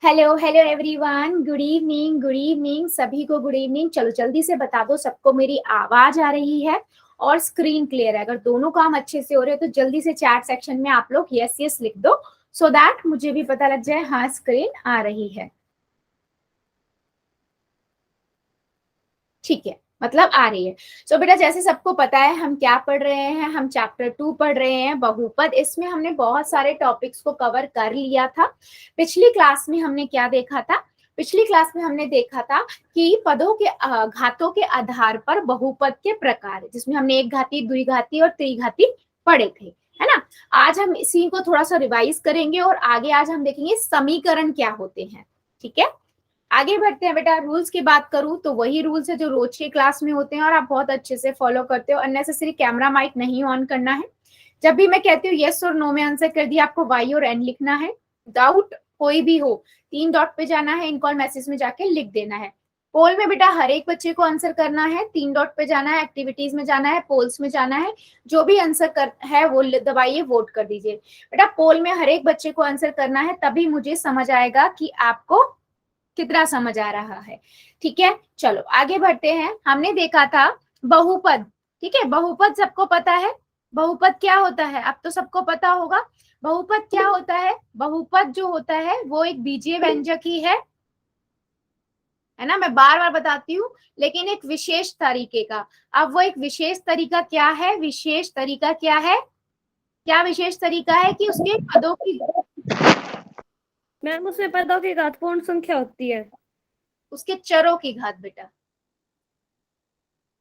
Hello hello everyone, good evening सभी को good evening. चलो जल्दी से बता दो सबको मेरी आवाज आ रही है और स्क्रीन क्लियर है। अगर दोनों काम अच्छे से हो रहे हैं तो जल्दी से चैट सेक्शन में आप लोग यस यस लिख दो, सो दैट मुझे भी पता लग जाए हाँ स्क्रीन आ रही है। ठीक है, मतलब आ रही है। सो बेटा जैसे सबको पता है हम क्या पढ़ रहे हैं, हम चैप्टर 2 पढ़ रहे हैं बहुपद। इसमें हमने बहुत सारे टॉपिक्स को कवर कर लिया था। पिछली क्लास में हमने क्या देखा था? पिछली क्लास में हमने देखा था कि पदों के घातों के आधार पर बहुपद के प्रकार, जिसमें हमने एक घाती, द्विघाती और त्रिघाती पढ़े थे, है ना। आज हम इसी को थोड़ा सा रिवाइज करेंगे और आगे आज हम देखेंगे समीकरण क्या होते हैं। ठीक है, आगे बढ़ते हैं बेटा। रूल्स की बात करूं तो वही रूल्स है जो रोज की क्लास में होते हैं और आप बहुत अच्छे से फॉलो करते हो। अननेसेसरी कैमरा माइक नहीं ऑन करना है। जब भी मैं कहती हूँ यस और नो में आंसर कर दिया, आपको वाई और एन लिखना है। डाउट कोई भी हो 3 डॉट पे जाना है, इनकॉल मैसेज में जाके लिख देना है। पोल में बेटा हर एक बच्चे को आंसर करना है, 3 डॉट पे जाना है, एक्टिविटीज में जाना है, पोल्स में जाना है। जो भी आंसर कर है वो दबाइए, वोट कर दीजिए। बेटा पोल में हर एक बच्चे को आंसर करना है, तभी मुझे समझ आएगा कि आपको कितना समझ आ रहा है। ठीक है, चलो आगे बढ़ते हैं। हमने देखा था बहुपद। ठीक है, बहुपद सबको पता है। बहुपद क्या होता है अब तो सबको पता होगा। बहुपद क्या होता है? बहुपद जो होता है वो एक बीजीय व्यंजक ही है ना। मैं बार बार बताती हूँ, लेकिन एक विशेष तरीके का। अब वो एक विशेष तरीका क्या है? विशेष तरीका क्या है? क्या विशेष तरीका है कि उसके पदों की, मैम उसमें पदों की घात पूर्ण संख्या होती है, उसके चरों की घात बेटा,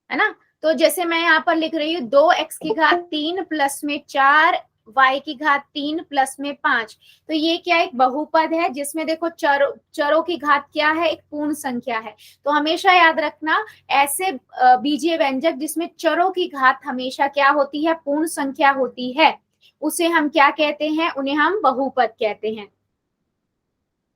है ना। तो जैसे मैं यहाँ पर लिख रही हूँ 2x की घात 3 प्लस में 4, y की घात 3 प्लस में 5। तो ये क्या एक बहुपद है जिसमें देखो चरों की घात क्या है? एक पूर्ण संख्या है। तो हमेशा याद रखना ऐसे बीजीय व्यंजक जिसमें चरों की घात हमेशा क्या होती है? पूर्ण संख्या होती है, उसे हम क्या कहते हैं? उन्हें हम बहुपद कहते हैं,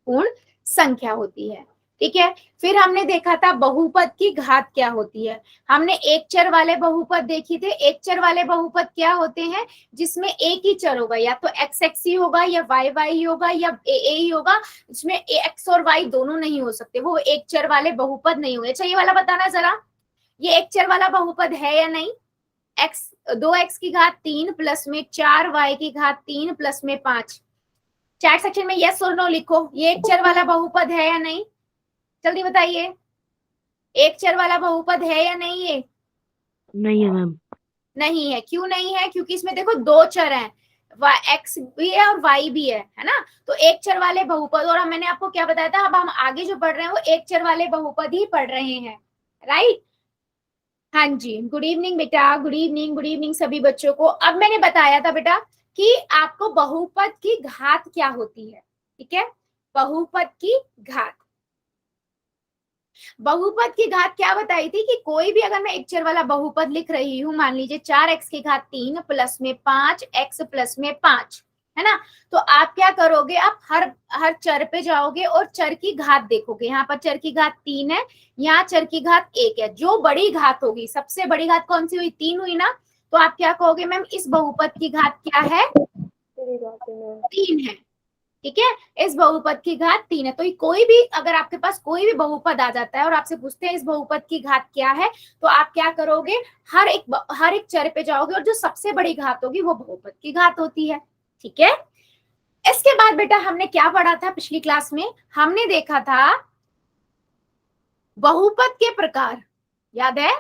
पूर्ण संख्या होती है। ठीक है, फिर हमने देखा था बहुपद की घात क्या होती है। हमने एक चर वाले बहुपद देखी थे। एक चर वाले बहुपद क्या होते हैं? जिसमें एक ही चर होगा, या तो एक्स एक्स ही होगा या वाई वाई ही होगा या ए ही होगा। इसमें एक्स और वाई दोनों नहीं हो सकते, वो एक चर वाले बहुपद नहीं हुए। अच्छा ये वाला बताना जरा, ये एक चर वाला बहुपद है या नहीं? एक्स 2x की घात 3 प्लस में 4 y की घात 3 प्लस में 5। चैट सेक्शन में यस और नो लिखो, ये एक चर वाला बहुपद है या नहीं? जल्दी बताइए, एक चर वाला बहुपद है या नहीं? ये नहीं है मैम। नहीं है। क्यों नहीं है? क्योंकि इसमें देखो दो चर हैं, एक्स भी है और वाई भी है ना। तो एक चर वाले बहुपद, और मैंने आपको क्या बताया था, अब हम आगे जो पढ़ रहे हैं वो एक चर वाले बहुपद ही पढ़ रहे हैं, राइट। हाँ जी, गुड इवनिंग बेटा, गुड इवनिंग सभी बच्चों को। अब मैंने बताया था बेटा कि आपको बहुपद की घात क्या होती है। ठीक है, बहुपद की घात, बहुपद की घात क्या बताई थी कि कोई भी अगर मैं एक चर वाला बहुपद लिख रही हूँ, मान लीजिए 4x की घात 3 प्लस में 5x प्लस में 5, है ना। तो आप क्या करोगे? आप हर हर चर पे जाओगे और चर की घात देखोगे। यहाँ पर चर की घात 3 है, यहाँ चर की घात 1 है। जो बड़ी घात होगी, सबसे बड़ी घात कौन सी हुई? 3 हुई ना। तो आप क्या कहोगे? मैम इस बहुपद की घात क्या है? 3 है। ठीक है, इस बहुपद की घात 3 है। तो कोई भी, अगर आपके पास कोई भी बहुपद आ जाता है और आपसे पूछते हैं इस बहुपद की घात क्या है, तो आप क्या करोगे? हर एक चर पे जाओगे और जो सबसे बड़ी घात होगी वो बहुपद की घात होती है। ठीक है, इसके बाद बेटा हमने क्या पढ़ा था पिछली क्लास में? हमने देखा था बहुपद के प्रकार, याद है?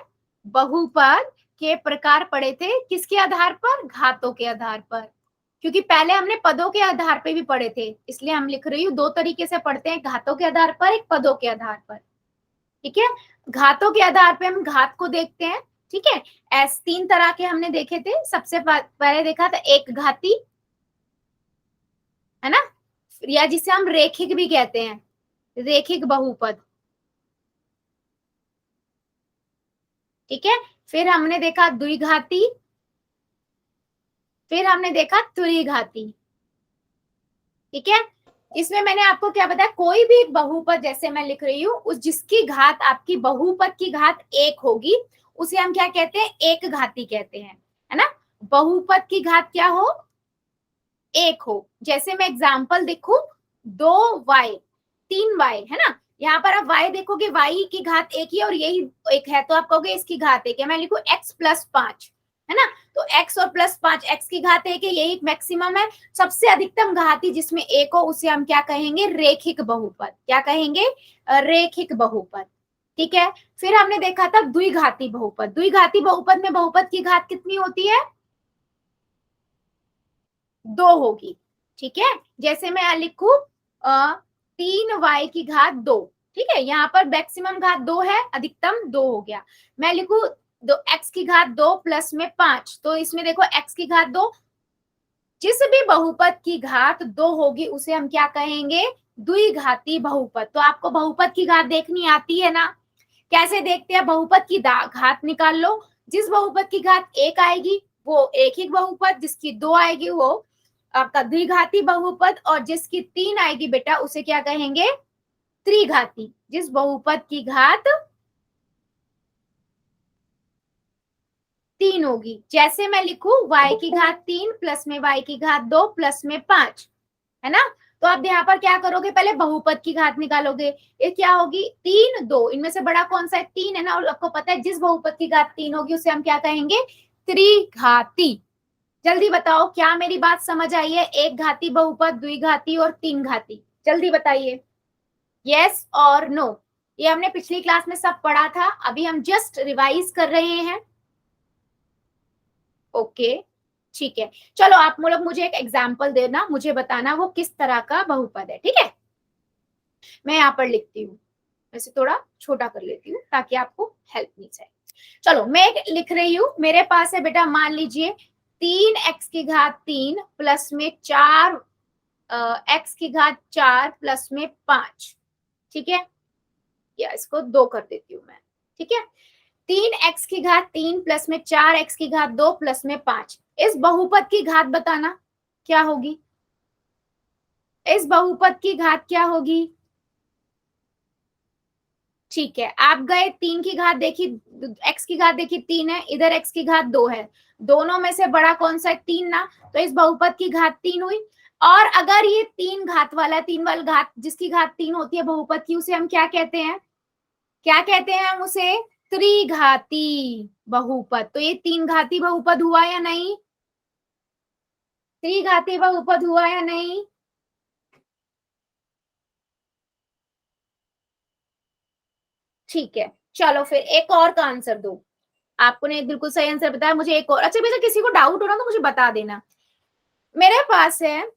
बहुपद के प्रकार पढ़े थे, किसके आधार पर? घातों के आधार पर। क्योंकि पहले हमने पदों के आधार पे भी पढ़े थे, इसलिए हम लिख रही हूँ दो तरीके से पढ़ते हैं, घातों के आधार पर, एक पदों के आधार पर। ठीक है, घातों के आधार पे हम घात को देखते हैं। ठीक है, ऐसे 3 तरह के हमने देखे थे। सबसे पहले देखा था एक घाती, है ना, या जिसे हम रेखिक भी कहते हैं, रेखिक बहुपद। ठीक है, फिर हमने देखा द्विघाती, फिर हमने देखा त्रिघाती। ठीक है, इसमें मैंने आपको क्या बताया, कोई भी बहुपद जैसे मैं लिख रही हूँ, उस जिसकी घात, आपकी बहुपद की घात 1 होगी, उसे हम क्या कहते हैं? एक घाती कहते हैं, है ना। बहुपद की घात क्या हो? एक हो, जैसे मैं एग्जाम्पल देखूं 2y 3y है ना, यहाँ पर आप y देखोगे y की घात एक ही और यही एक है, तो आप कहोगे इसकी घात एक है। मैं लिखूं x+5 है ना, तो x और +5 x की घात एक है, यही मैक्सिमम है। सबसे अधिकतम घाती जिसमें एक हो उसे हम क्या कहेंगे, रेखिक बहुपद। क्या कहेंगे, रेखिक बहुपद। ठीक है, फिर हमने देखा था द्विघाती बहुपद। द्विघाती बहुपद में बहुपद की घात कितनी होती है, 2 होगी। ठीक है, जैसे मैं लिखू 3y की घात 2, ठीक है, यहाँ पर मैक्सिमम घात 2 है, अधिकतम 2 हो गया। मैं लिखू x की घात 2 प्लस में 5, तो इसमें देखो x की घात 2, जिस भी बहुपद की घात 2 होगी उसे हम क्या कहेंगे, द्विघाती बहुपद। तो आपको बहुपद की घात देखनी आती है ना, कैसे देखते हैं, बहुपद की घात निकाल लो। जिस बहुपद की घात 1 आएगी वो एक ही बहुपद, जिसकी 2 आएगी वो आपका द्विघाती बहुपद, और जिसकी 3 आएगी बेटा उसे क्या कहेंगे, त्रिघाती। जिस बहुपद की घात 3 होगी, जैसे मैं लिखू y की घात 3 प्लस में y की घात 2 प्लस में 5 है ना, तो आप यहाँ पर क्या करोगे, पहले बहुपद की घात निकालोगे। ये क्या होगी, 3 2, इनमें से बड़ा कौन सा है, 3 है ना, और आपको पता है जिस बहुपद की घात 3 होगी उसे हम क्या कहेंगे, त्रिघाती। जल्दी बताओ क्या मेरी बात समझ आई है, एक घाती बहुपद, द्विघाती और तीन घाती, जल्दी बताइए, यस और नो। ये हमने पिछली क्लास में सब पढ़ा था, अभी हम जस्ट रिवाइज कर रहे हैं। ओके ठीक है, चलो आप लोग मुझे एक एग्जाम्पल देना, मुझे बताना वो किस तरह का बहुपद है। ठीक है, मैं यहाँ पर लिखती हूँ, वैसे थोड़ा छोटा कर लेती हूँ ताकि आपको हेल्प मिल जाए। चलो मैं लिख रही हूँ, मेरे पास है बेटा, मान लीजिए 3x की घात 3 प्लस में 4 x की घात 4 प्लस में 5। ठीक है, या इसको 2 कर देती हूँ मैं। ठीक है, 3x की घात 3 प्लस में 4x की घात 2 प्लस में 5, इस बहुपद की घात बताना क्या होगी, इस बहुपद की घात क्या होगी। ठीक है, आप गए 3 की घात देखी, x की घात देखी 3 है, इधर x की घात 2 है, दोनों में से बड़ा कौन सा है, 3 ना, तो इस बहुपद की घात 3 हुई। और अगर ये 3 घात वाला, 3 वाली घात जिसकी घात 3 होती है बहुपद की, उसे हम क्या कहते हैं, क्या कहते हैं हम उसे, त्रिघाती बहुपद। तो ये 3 घाती बहुपद हुआ या नहीं, त्रिघाती बहुपद हुआ या नहीं। ठीक है, चलो फिर एक और का आंसर दो, आपको ने बिल्कुल सही आंसर बताया, मुझे एक और, अच्छा भैया किसी को डाउट हो ना तो मुझे बता देना। मेरे पास है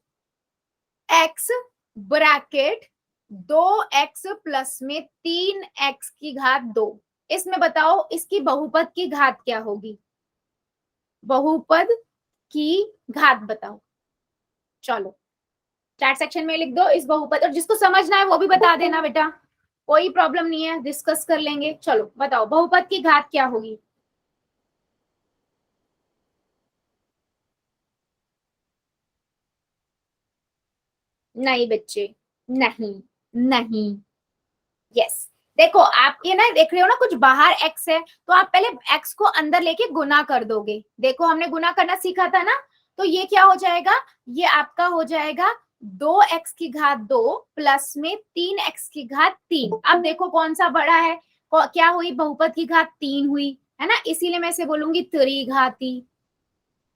x ब्रैकेट 2x प्लस में 3x की घात 2, इसमें बताओ इसकी बहुपद की घात क्या होगी, बहुपद की घात बताओ। चलो चैट सेक्शन में लिख दो इस बहुपद, और जिसको समझना है वो भी बता देना बेटा, कोई प्रॉब्लम नहीं है, डिस्कस कर लेंगे। चलो बताओ बहुपद की घात क्या होगी। नहीं बच्चे, नहीं, नहीं, यस, देखो आप ये ना देख रहे हो ना, कुछ बाहर x है तो आप पहले x को अंदर लेके गुना कर दोगे। देखो हमने गुना करना सीखा था ना, तो ये क्या हो जाएगा, ये आपका हो जाएगा 2x की घात 2 प्लस में 3x की घात 3। अब देखो कौन सा बड़ा है, क्या हुई, बहुपद की घात 3 हुई है ना, इसीलिए मैं इसे बोलूंगी त्रिघाती।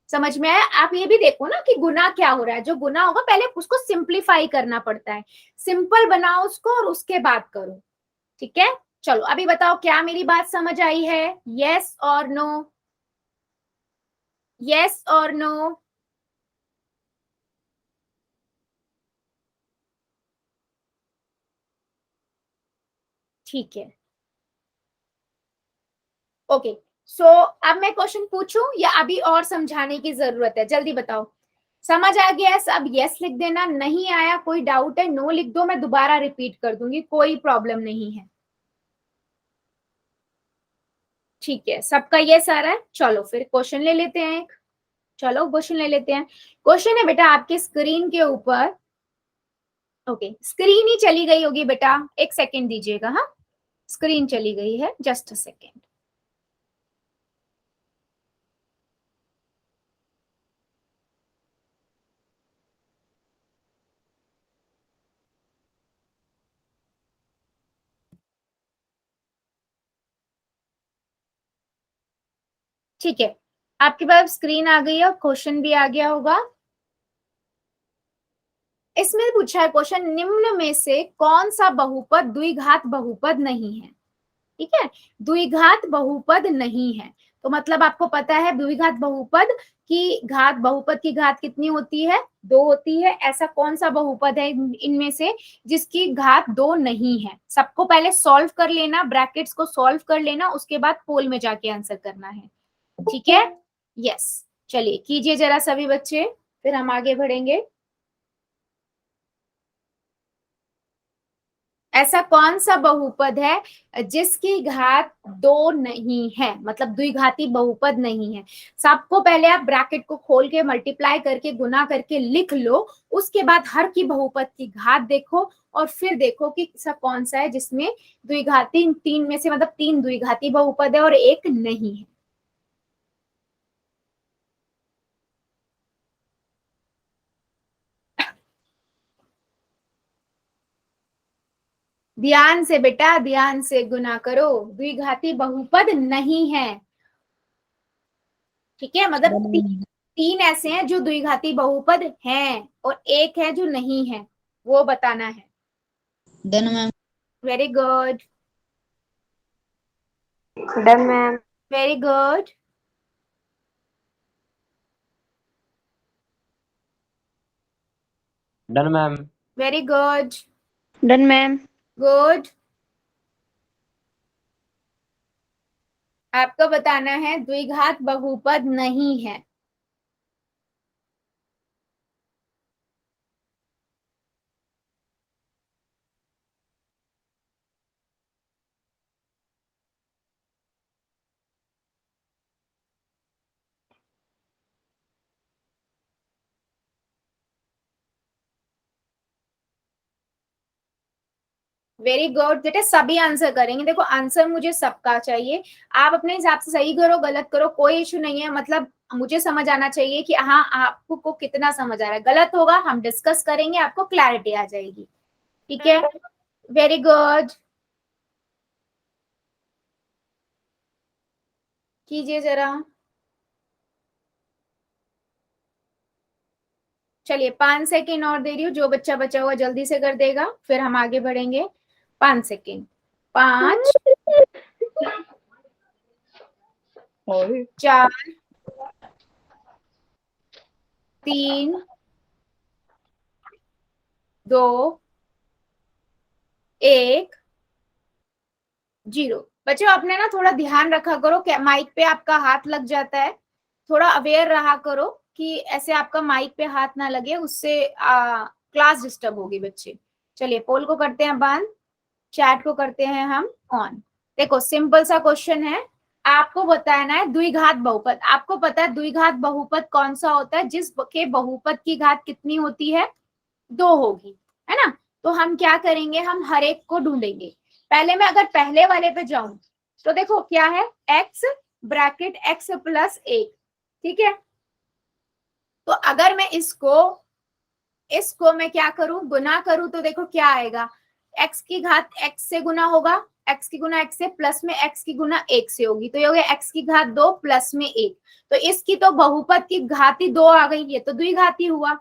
समझ में आया, आप ये भी देखो ना कि गुना क्या हो रहा है, जो गुना होगा पहले उसको सिंप्लीफाई करना पड़ता है, सिंपल बनाओ उसको और उसके बाद करो। ठीक है, चलो अभी बताओ क्या मेरी बात समझ आई है, यस और नो, यस और नो। ठीक है, ओके, सो अब मैं क्वेश्चन पूछूं या अभी और समझाने की जरूरत है, जल्दी बताओ। समझ आ गया सब, यस लिख देना, नहीं आया कोई डाउट है नो लिख दो, मैं दोबारा रिपीट कर दूंगी, कोई प्रॉब्लम नहीं है। ठीक है, सबका यस आ रहा है, चलो फिर क्वेश्चन ले लेते हैं एक। चलो क्वेश्चन ले लेते हैं, क्वेश्चन है बेटा आपके स्क्रीन के ऊपर। ओके स्क्रीन ही चली गई होगी बेटा, एक सेकेंड दीजिएगा, हाँ स्क्रीन चली गई है, जस्ट अ सेकेंड। ठीक है, आपके पास स्क्रीन आ गई है, क्वेश्चन भी आ गया होगा। इसमें पूछा है क्वेश्चन, निम्न में से कौन सा बहुपद द्विघात बहुपद नहीं है। ठीक है, द्विघात बहुपद नहीं है, तो मतलब आपको पता है द्विघात बहुपद की घात, बहुपद की घात कितनी होती है, 2 होती है। ऐसा कौन सा बहुपद है इनमें से जिसकी घात 2 नहीं है। सबको पहले सॉल्व कर लेना, ब्रैकेट्स को सॉल्व कर लेना, उसके बाद पोल में जाके आंसर करना है। ठीक है, यस, चलिए कीजिए जरा सभी बच्चे, फिर हम आगे बढ़ेंगे। ऐसा कौन सा बहुपद है जिसकी घात 2 नहीं है, मतलब द्विघाती बहुपद नहीं है। सबको पहले आप ब्रैकेट को खोल के मल्टीप्लाई करके गुना करके लिख लो, उसके बाद हर की बहुपद की घात देखो और फिर देखो कि ऐसा कौन सा है जिसमें द्विघाती, 3 में से मतलब 3 द्विघाती बहुपद है और 1 नहीं है। ध्यान से बेटा, ध्यान से गुना करो, द्विघाती बहुपद नहीं है। ठीक है, मतलब 3 ऐसे हैं जो द्विघाती बहुपद हैं और 1 है जो नहीं है, वो बताना है। Done ma'am. Very good, done ma'am. Very good. Done ma'am. Very good, done ma'am. Good. आपको बताना है द्विघात बहुपद नहीं है। वेरी गुड बेटा, सभी आंसर करेंगे। देखो आंसर मुझे सबका चाहिए, आप अपने हिसाब से सही करो गलत करो कोई इशू नहीं है, मतलब मुझे समझ आना चाहिए कि हाँ आपको कितना समझ आ रहा है। गलत होगा हम डिस्कस करेंगे, आपको क्लैरिटी आ जाएगी। ठीक है, वेरी गुड, कीजिए जरा। चलिए 5 सेकेंड और दे रही हूँ, जो बच्चा बचा हुआ जल्दी से कर देगा, फिर हम आगे बढ़ेंगे। 5 सेकेंड, 5 4 3 2 1 0। बच्चों आपने ना थोड़ा ध्यान रखा करो कि माइक पे आपका हाथ लग जाता है, थोड़ा अवेयर रहा करो कि ऐसे आपका माइक पे हाथ ना लगे, उससे क्लास डिस्टर्ब होगी बच्चे। चलिए पोल को करते हैं बंद, चैट को करते हैं हम ऑन। देखो सिंपल सा क्वेश्चन है, आपको बताना है द्विघात बहुपद। आपको पता है द्विघात बहुपद कौन सा होता है, जिसके बहुपद की घात कितनी होती है, 2 होगी, है ना। तो हम क्या करेंगे, हम हर एक को ढूंढेंगे। पहले मैं अगर पहले वाले पे जाऊं तो देखो क्या है, x ब्रैकेट x प्लस 1। ठीक है, तो अगर मैं इसको मैं क्या करूं, गुना करूं, तो देखो क्या आएगा, x की घात x से गुना होगा, x की गुना x से, प्लस में x की गुना 1 से होगी, तो ये हो गया x की घात 2 प्लस में 1। तो इसकी तो बहुपद की घाती 2 आ गई, ये तो द्विघाती हुआ,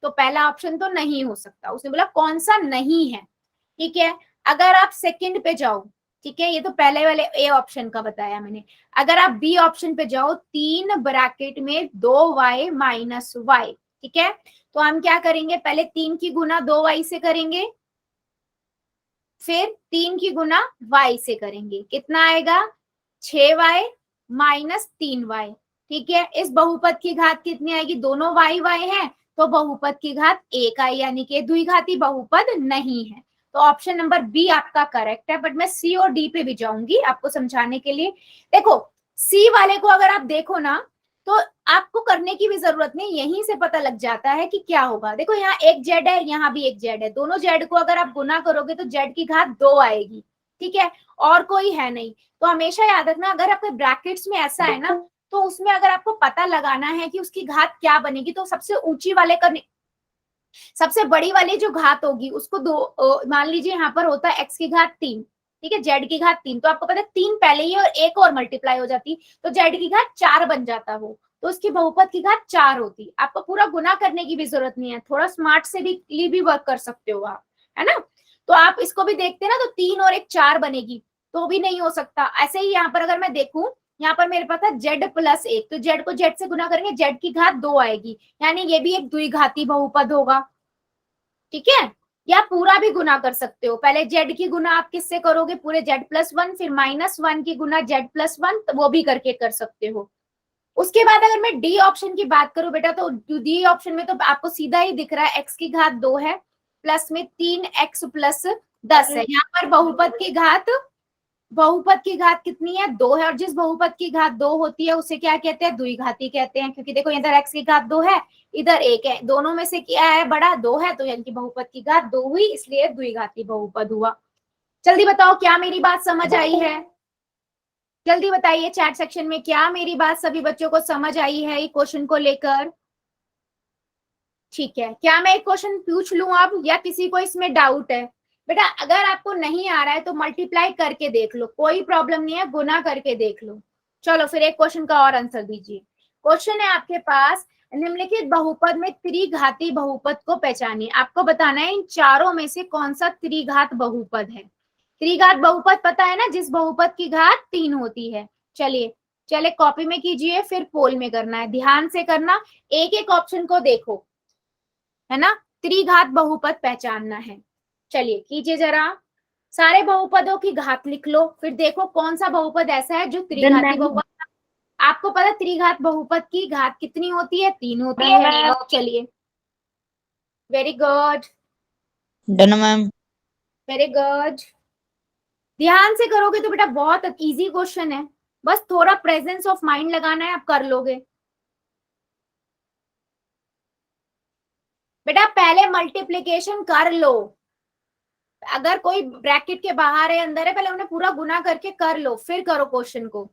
तो पहला ऑप्शन तो नहीं हो सकता। उसने बोला कौन सा नहीं है। ठीक है, अगर आप सेकंड पे जाओ, ठीक है, ये तो पहले वाले ए ऑप्शन का बताया मैंने। अगर आप बी ऑप्शन पे जाओ, 3 ब्रैकेट में 2y माइनस वाई, ठीक है, तो हम क्या करेंगे, पहले 3 की गुना 2y से करेंगे, फिर 3 की गुना y से करेंगे, कितना आएगा 6y माइनस 3y। ठीक है, इस बहुपद की घात कितनी आएगी, दोनों y है, तो बहुपद की घात 1 आई, यानी कि द्विघाती बहुपद नहीं है। तो ऑप्शन नंबर बी आपका करेक्ट है, बट मैं सी और डी पे भी जाऊंगी आपको समझाने के लिए। देखो सी वाले को अगर आप देखो ना, तो आपको करने की भी जरूरत नहीं, यहीं से पता लग जाता है कि क्या होगा। देखो यहाँ एक जेड है, यहाँ भी एक जेड है, दोनों जेड को अगर आप गुना करोगे तो जेड की घात 2 आएगी। ठीक है, और कोई है नहीं, तो हमेशा याद रखना अगर आपके ब्रैकेट्स में ऐसा है ना, तो उसमें अगर आपको पता लगाना है कि उसकी घात क्या बनेगी, तो सबसे ऊंची वाले का, सबसे बड़ी वाली जो घात होगी उसको दो, मान लीजिए यहाँ पर होता है x की घात 3, ठीक है, जेड की घात 3, तो आपको पता है 3 पहले ही और एक और मल्टीप्लाई हो जाती, तो जेड की घात 4 बन जाता वो, तो उसकी बहुपद की घात 4 होती। आपको पूरा गुना करने की भी जरूरत नहीं है, थोड़ा स्मार्ट से भी वर्क कर सकते हो आप, है ना। तो आप इसको भी देखते हैं ना, तो 3 और एक 4 बनेगी, तो भी नहीं हो सकता। ऐसे ही यहाँ पर अगर मैं देखूं, यहाँ पर मेरे पास है जेड प्लस 1, तो जेड को जेड से गुना करेंगे, जेड की घात 2 आएगी, यानी ये भी एक द्विघाती बहुपद होगा। ठीक है, या पूरा भी गुना कर सकते हो, पहले जेड की गुना आप किससे करोगे, पूरे जेड प्लस 1, फिर -1 की गुना जेड प्लस 1, तो वो भी करके कर सकते हो। उसके बाद अगर मैं डी ऑप्शन की बात करूं बेटा, तो डी ऑप्शन में तो आपको सीधा ही दिख रहा है, एक्स की घात 2 है, प्लस में 3x प्लस 10 है। यहाँ पर बहुपद की घात कितनी है, 2 है, और जिस बहुपद की घात 2 होती है उसे क्या कहते हैं, द्विघाती कहते हैं, क्योंकि देखो इधर x की घात 2 है, इधर 1 है, दोनों में से क्या है बड़ा, 2 है, तो यानी कि बहुपद की घात 2 हुई, इसलिए द्विघाती बहुपद हुआ। जल्दी बताओ क्या मेरी बात समझ आई है, जल्दी बताइए चैट सेक्शन में, क्या मेरी बात सभी बच्चों को समझ आई है क्वेश्चन को लेकर। ठीक है, क्या मैं एक क्वेश्चन पूछ लूं अब, या किसी को इसमें डाउट है। बेटा अगर आपको नहीं आ रहा है तो मल्टीप्लाई करके देख लो, कोई प्रॉब्लम नहीं है, गुना करके देख लो। चलो फिर एक क्वेश्चन का और आंसर दीजिए। क्वेश्चन है आपके पास, निम्नलिखित बहुपद में त्रिघाती बहुपद को पहचानिए। आपको बताना है इन चारों में से कौन सा त्रिघात बहुपद है। त्रिघात बहुपद पता है ना, जिस बहुपद की घात 3 होती है। चलिए कॉपी में कीजिए, फिर पोल में करना है, ध्यान से करना, एक एक ऑप्शन को देखो, है ना, त्रिघात बहुपद पहचानना है। चलिए कीजिए जरा, सारे बहुपदों की घात लिख लो, फिर देखो कौन सा बहुपद ऐसा है जो त्रिघाती बहुपद। आपको पता त्रिघात बहुपद की घात कितनी होती है, 3 होती है। चलिए, very good, done ma'am. Very good, ध्यान से करोगे तो बेटा बहुत इजी क्वेश्चन है, बस थोड़ा प्रेजेंस ऑफ माइंड लगाना है, आप कर लोगे। बेटा पहले मल्टीप्लीकेशन कर लो, अगर कोई ब्रैकेट के बाहर है अंदर है, पहले उन्हें पूरा गुना करके कर लो, फिर करो क्वेश्चन को।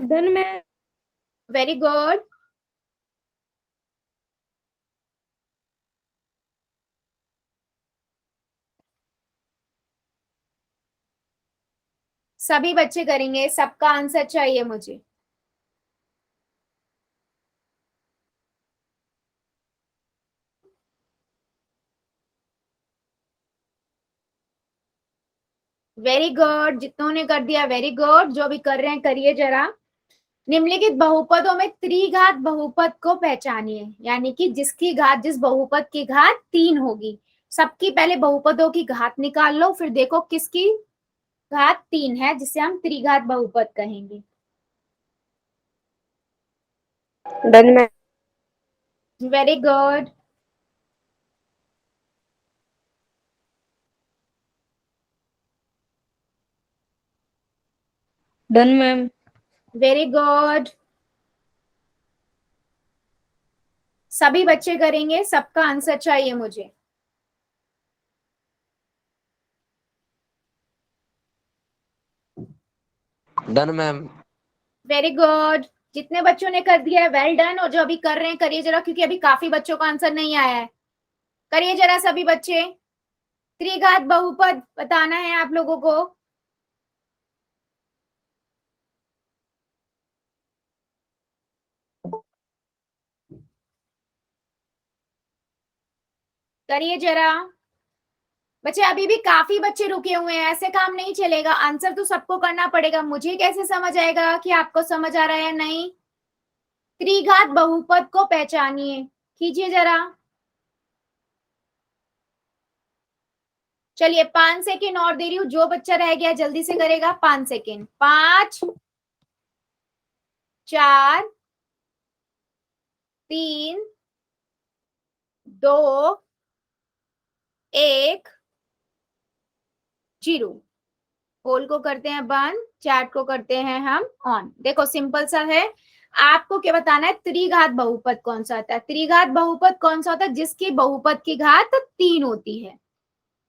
Done ma'am. वेरी गुड, सभी बच्चे करेंगे, सबका आंसर चाहिए मुझे। वेरी गुड, जितनों ने कर दिया वेरी गुड, जो भी कर रहे हैं करिए जरा। निम्नलिखित बहुपदों में त्रिघात बहुपद को पहचानिए, यानी कि जिसकी घात, जिस बहुपद की घात 3 होगी। सबकी पहले बहुपदों की घात निकाल लो, फिर देखो किसकी घात 3 है, जिसे हम त्रिघात बहुपद कहेंगे। Done ma'am. Very good, done ma'am. Very good, सभी बच्चे करेंगे, सबका आंसर चाहिए मुझे। Done ma'am. वेरी गुड, जितने बच्चों ने कर दिया है वेल डन, और जो अभी कर रहे हैं करिए जरा, क्योंकि अभी काफी बच्चों का आंसर नहीं आया है। करिए जरा सभी बच्चे, त्रिघात बहुपद बताना है आप लोगों को। करिए जरा बच्चे, अभी भी काफी बच्चे रुके हुए हैं, ऐसे काम नहीं चलेगा, आंसर तो सबको करना पड़ेगा। मुझे कैसे समझ आएगा कि आपको समझ आ रहा है या नहीं। त्रिघात बहुपद को पहचानिए, कीजिए जरा। चलिए 5 सेकेंड और दे रही हूँ, जो बच्चा रह गया जल्दी से करेगा। 5 सेकेंड, 5 4 3 2 1 0। पोल को करते हैं बंद, चैट को करते हैं हम ऑन। देखो सिंपल सा है, आपको क्या बताना है, त्रिघात बहुपद कौन सा होता है। त्रिघात बहुपद कौन सा होता है, जिसकी बहुपद की घात 3 होती है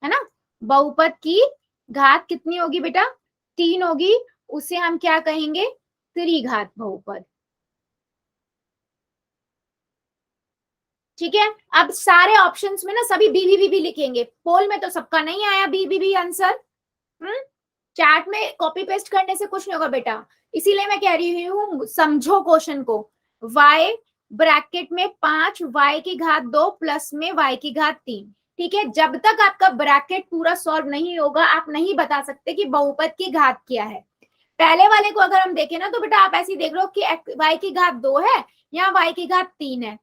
ना। बहुपद की घात कितनी होगी बेटा, 3 होगी, उसे हम क्या कहेंगे, त्रिघात बहुपद। ठीक है, अब सारे ऑप्शंस में ना सभी बी लिखेंगे, पोल में तो सबका नहीं आया बी आंसर। चैट में कॉपी पेस्ट करने से कुछ नहीं होगा बेटा, इसीलिए मैं कह रही हूँ समझो क्वेश्चन को। y ब्रैकेट में 5 y की घात 2 प्लस में y की घात 3। ठीक है, जब तक आपका ब्रैकेट पूरा सॉल्व नहीं होगा आप नहीं बता सकते कि बहुपद की घात क्या है। पहले वाले को अगर हम देखें ना तो बेटा आप ऐसे ही देख रहे हो कि y की घात 2 है या y की घात 3 है,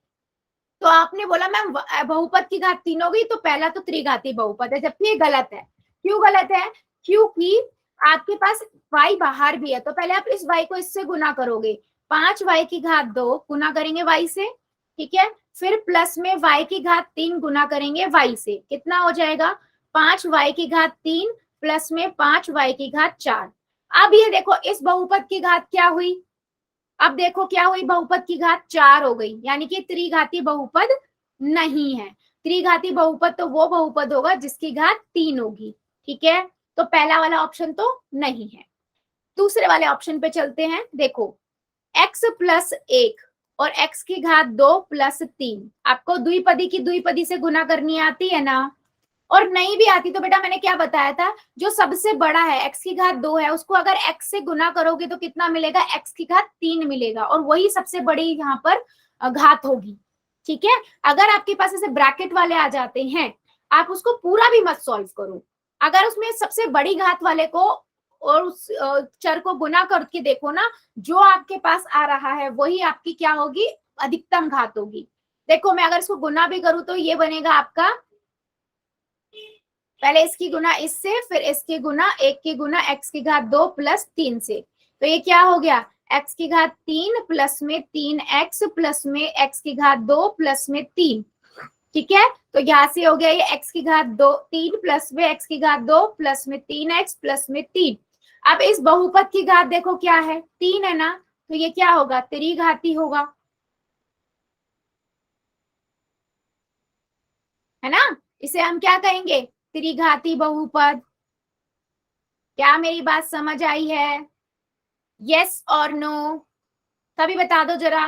तो आपने बोला मैम बहुपद की घात 3 होगी तो पहला तो त्रिघाती बहुपद है, जबकि ये गलत है। क्यों गलत है? क्योंकि आपके पास y बाहर भी है, तो पहले आप इस y को इससे गुना करोगे, 5y की घात 2 गुना करेंगे y से, ठीक है, फिर प्लस में y की घात 3 गुना करेंगे y से, कितना हो जाएगा 5y की घात 3 प्लस में 5y की घात 4। अब ये देखो इस बहुपद की घात क्या हुई, अब देखो क्या हुई, बहुपद की घात 4 हो गई, यानी कि त्रिघाती बहुपद नहीं है। त्रिघाती बहुपद तो वो बहुपद होगा जिसकी घात 3 होगी। ठीक है, तो पहला वाला ऑप्शन तो नहीं है। दूसरे वाले ऑप्शन पे चलते हैं। देखो x प्लस 1 और x की घात 2 प्लस 3, आपको द्विपदी की द्विपदी से गुना करनी आती है ना, और नहीं भी आती तो बेटा मैंने क्या बताया था, जो सबसे बड़ा है x की घात 2 है उसको अगर x से गुना करोगे तो कितना मिलेगा, x की घात 3 मिलेगा, और वही सबसे बड़ी यहाँ पर घात होगी। ठीक है, अगर आपके पास ऐसे ब्रैकेट वाले आ जाते हैं आप उसको पूरा भी मत सॉल्व करो, अगर उसमें सबसे बड़ी घात वाले को और उस चर को गुना करके देखो ना, जो आपके पास आ रहा है वही आपकी क्या होगी, अधिकतम घात होगी। देखो मैं अगर इसको गुना भी करूं तो ये बनेगा आपका, पहले इसकी गुना इससे, फिर इसकी गुना 1 की गुना x की घात 2 प्लस 3 से, तो ये क्या हो गया x की घात 3 प्लस में 3x प्लस में x की घात 2 प्लस में 3। ठीक है, तो यहाँ से हो गया ये x की घात 2 3 प्लस में x की घात 2 प्लस में 3x प्लस में 3। अब इस बहुपद की घात देखो क्या है, 3 है ना, तो ये क्या होगा, त्रिघाती होगा, है ना, इसे हम क्या कहेंगे, त्रिघाती बहुपद। क्या मेरी बात समझ आई है? यस और नो, तभी बता दो जरा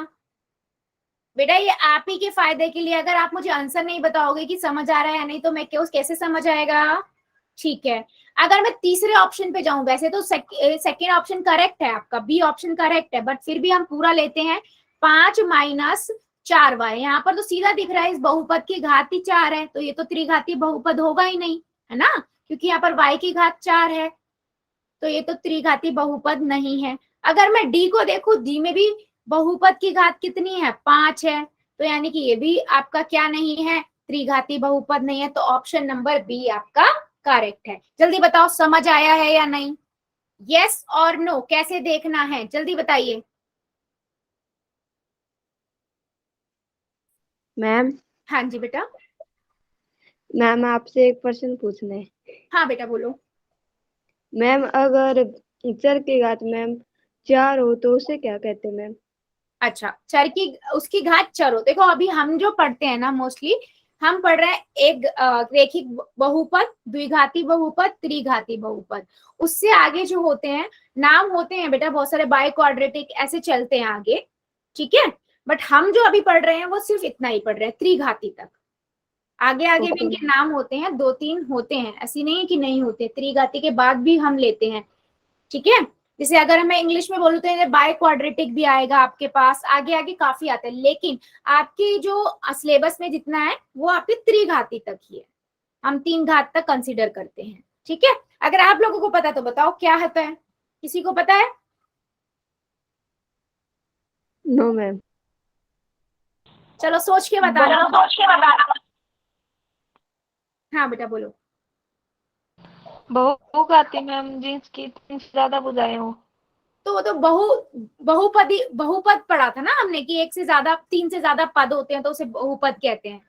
बेटा, ये आप ही के फायदे के लिए, अगर आप मुझे आंसर नहीं बताओगे कि समझ आ रहा है या नहीं तो मैं कैसे समझ आएगा। ठीक है, अगर मैं तीसरे ऑप्शन पे जाऊं, वैसे तो सेकेंड ऑप्शन करेक्ट है आपका, बी ऑप्शन करेक्ट है, बट फिर भी हम पूरा लेते हैं, 5 माइनस 4y, यहाँ पर तो सीधा दिख रहा है इस बहुपद की घात ही 4 है, तो ये तो त्रिघाती बहुपद होगा ही नहीं, है ना, क्योंकि यहाँ पर y की घात 4 है, तो ये तो त्रिघाती बहुपद नहीं है। अगर मैं डी को देखूं, डी में भी बहुपद की घात कितनी है, 5 है, तो यानी कि ये भी आपका क्या नहीं है, त्रिघाती बहुपद नहीं है, तो ऑप्शन नंबर बी आपका करेक्ट है। जल्दी बताओ समझ आया है या नहीं, यस और नो, कैसे देखना है जल्दी बताइए। मैम। हाँ जी बेटा। मैम आपसे एक प्रश्न पूछना है। हाँ बेटा बोलो। मैम अगर चर की घात मैम 4 हो तो उसे क्या कहते हैं मैम? अच्छा, चर की उसकी घात चर हो, देखो अभी हम जो पढ़ते हैं ना मोस्टली हम पढ़ रहे हैं एक रेखिक बहुपद, द्विघाती बहुपद, त्रिघाती बहुपद, उससे आगे जो होते हैं नाम होते हैं बेटा बहुत सारे, बाय क्वाड्रेटिक ऐसे चलते हैं आगे। ठीक है, बट हम जो अभी पढ़ रहे हैं वो सिर्फ इतना ही पढ़ रहे हैं, त्रिघाती तक। आगे आगे भी इनके नाम होते हैं, 2-3 होते हैं, ऐसी नहीं है कि नहीं होते, त्रिघाती के बाद भी हम लेते हैं। ठीक है, जैसे अगर मैं इंग्लिश में बोलूँ तो बाय क्वाड्रेटिक भी आएगा आपके पास, आगे आगे काफी आता है, लेकिन आपकी जो सिलेबस में जितना है वो आपके त्रिघाती तक ही है, हम 3 घात तक कंसीडर करते हैं। ठीक है, अगर आप लोगों को पता तो बताओ क्या होता है, किसी को पता है? No ma'am. चलो सोच के बताना। हाँ बेटा बोलो। बहुघाती मैम जिसकी 3 से ज्यादा भुजाएं हो। तो वो तो बहुपद पढ़ा था ना हमने कि 1 से ज्यादा 3 से ज्यादा पद होते हैं तो उसे बहुपद कहते हैं।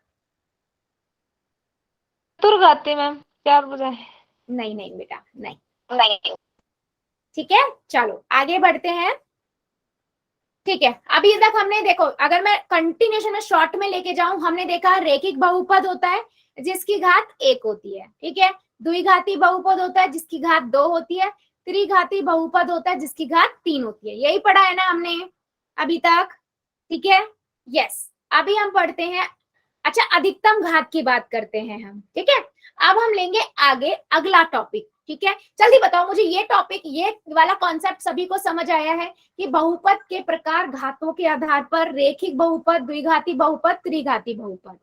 चतुर्घाती मैम 4 भुजाएं। नहीं नहीं बेटा नहीं। ठीक है, चलो आगे बढ़ते हैं। ठीक है, अभी तक हमने देखो, अगर मैं कंटिन्यूशन में शॉर्ट में लेके जाऊं, हमने देखा रेखिक बहुपद होता है जिसकी घात 1 होती है। ठीक है, द्विघाती बहुपद होता है जिसकी घात 2 होती है, त्रिघाती बहुपद होता है जिसकी घात 3 होती है। यही पढ़ा है ना हमने अभी तक? ठीक है, यस। अभी हम पढ़ते हैं अच्छा, अधिकतम घात की बात करते हैं हम, ठीक है। अब हम लेंगे आगे अगला टॉपिक, ठीक है। जल्दी बताओ मुझे, ये टॉपिक, ये वाला कॉन्सेप्ट सभी को समझ आया है कि बहुपद के प्रकार घातों के आधार पर, रेखिक बहुपद, द्विघाती बहुपद, त्रिघाती बहुपद,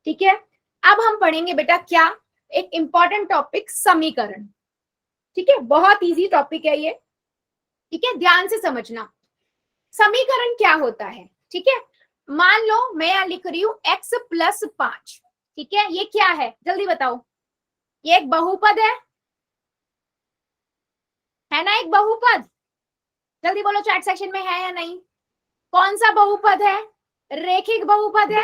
ठीक है। अब हम पढ़ेंगे बेटा क्या, एक इंपॉर्टेंट टॉपिक, समीकरण, ठीक है। बहुत इजी टॉपिक है ये, ठीक है, ध्यान से समझना। समीकरण क्या होता है, ठीक है। मान लो मैं यहां लिख रही हूं x+5, ठीक है। ये क्या है जल्दी बताओ, ये एक बहुपद है ना, एक बहुपद। जल्दी बोलो चैट सेक्शन में है या नहीं। कौन सा बहुपद है, रेखिक बहुपद है,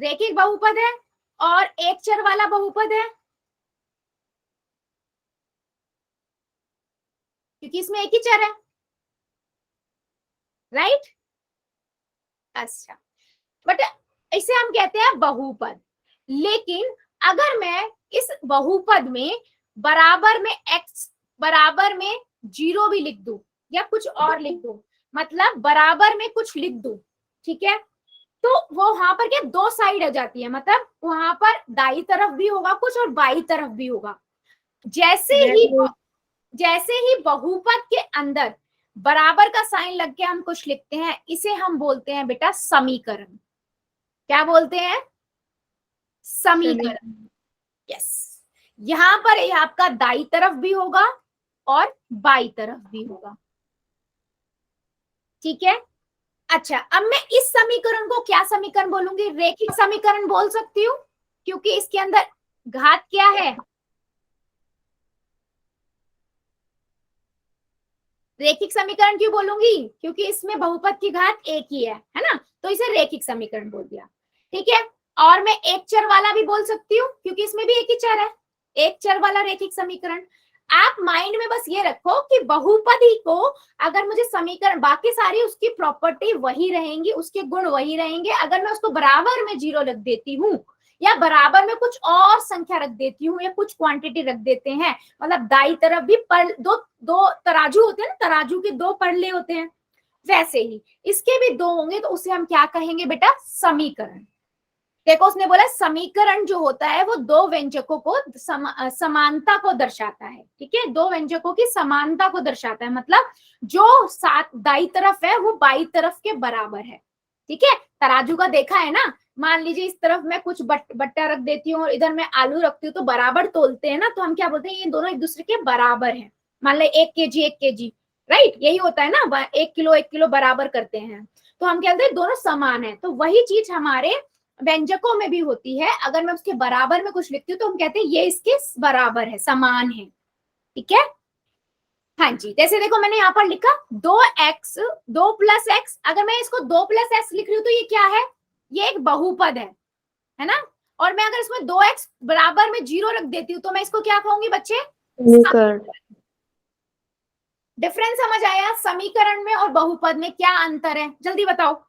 रेखिक बहुपद है, और एक चर वाला बहुपद है, क्योंकि इसमें एक ही चर है, राइट। अच्छा, बट इसे हम कहते हैं बहुपद। लेकिन अगर मैं इस बहुपद में बराबर में x बराबर में 0 भी लिख दूं या कुछ और लिख दूं, मतलब बराबर में कुछ लिख दूं, ठीक है, तो वो वहां पर क्या, दो साइड हो जाती है, मतलब वहां पर दाई तरफ भी होगा कुछ और बाई तरफ भी होगा। जैसे ही बहुपद के अंदर बराबर का साइन लग के हम कुछ लिखते हैं, इसे हम बोलते हैं बेटा समीकरण। क्या बोलते हैं, समीकरण। यस, यहां पर आपका दाई तरफ भी होगा और बाई तरफ भी होगा, ठीक है। अच्छा, अब मैं इस समीकरण को क्या समीकरण बोलूंगी, रेखिक समीकरण बोल सकती हूँ, क्योंकि इसके अंदर घात क्या है, रेखिक समीकरण क्यों बोलूंगी, क्योंकि इसमें बहुपद की घात एक ही है ना, तो इसे रेखिक समीकरण बोल दिया, ठीक है। और मैं एक चर वाला भी बोल सकती हूँ, क्योंकि इसमें भी एक ही चर है, एक चर वाला रेखिक समीकरण। आप माइंड में बस ये रखो कि बहुपदी को अगर मुझे समीकरण, बाकी सारी उसकी प्रॉपर्टी वही रहेंगी, उसके गुण वही रहेंगे, अगर मैं उसको बराबर में 0 रख देती हूँ या बराबर में कुछ और संख्या रख देती हूँ या कुछ क्वांटिटी रख देते हैं, मतलब दाई तरफ भी दो तराजू होते हैं ना, तराजू के दो पड़ले होते हैं, वैसे ही इसके भी दो होंगे, तो उसे हम क्या कहेंगे बेटा, समीकरण। देखो उसने बोला समीकरण जो होता है वो दो व्यंजकों को समानता को दर्शाता है, ठीक है, दो व्यंजकों की समानता को दर्शाता है, मतलब जो साथ दाई तरफ है वो बाई तरफ के बराबर है, ठीक है। तराजू का देखा है ना, मान लीजिए इस तरफ मैं कुछ बट्टा रख देती हूँ और इधर मैं आलू रखती हूँ, तो बराबर तोलते हैं ना, तो हम क्या बोलते हैं, ये दोनों एक दूसरे के बराबर हैं। मान लो 1 kg, राइट, यही होता है ना, 1 किलो बराबर करते हैं, तो हम क्या बोलते हैं, दोनों समान है। तो वही चीज हमारे व्यंजकों में भी होती है, अगर मैं उसके बराबर में कुछ लिखती हूँ तो हम कहते हैं ये इसके बराबर है, समान है, ठीक है। हाँ जी, जैसे देखो मैंने यहाँ पर लिखा 2x 2+x, अगर मैं इसको 2+x लिख रही हूँ तो ये क्या है, ये एक बहुपद है ना। और मैं अगर इसमें 2x बराबर में 0 रख देती हूँ तो मैं इसको क्या कहूंगी बच्चे, डिफरेंस समझ आया, समीकरण में और बहुपद में क्या अंतर है, जल्दी बताओ।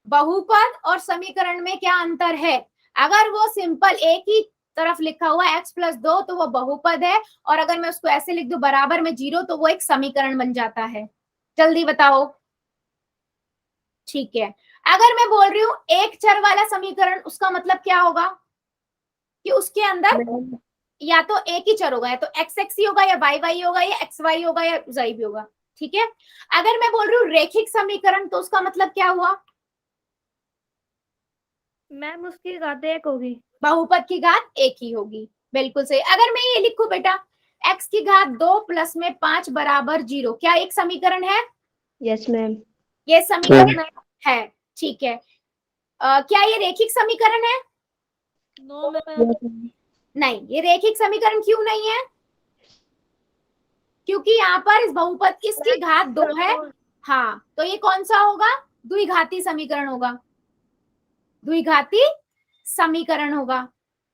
बहुपद और समीकरण में क्या अंतर है, अगर वो सिंपल एक ही तरफ लिखा हुआ x+2 तो वो बहुपद है, और अगर मैं उसको ऐसे लिख दूं बराबर में 0 तो वो एक समीकरण बन जाता है, जल्दी बताओ। ठीक है, अगर मैं बोल रही हूँ एक चर वाला समीकरण, उसका मतलब क्या होगा कि उसके अंदर या तो एक ही चर होगा, या तो x ही होगा, या y होगा, या xy होगा, या z भी होगा, ठीक है। अगर मैं बोल रही हूँ रेखिक समीकरण, तो उसका मतलब क्या हुआ, मैम उसकी घात एक होगी, बहुपद की घात एक ही होगी, बिल्कुल सही। अगर मैं ये लिखूं बेटा x की घात 2 प्लस में 5 बराबर 0, क्या एक समीकरण है, यस मैम, ये समीकरण है, ठीक है। क्या ये रेखिक समीकरण है, नो मैम, नहीं, ये रेखिक समीकरण क्यों नहीं है, क्योंकि यहाँ पर इस बहुपद इसकी घात 2 है, हाँ, तो ये कौन सा होगा, द्विघाती समीकरण होगा, द्विघाती समीकरण होगा।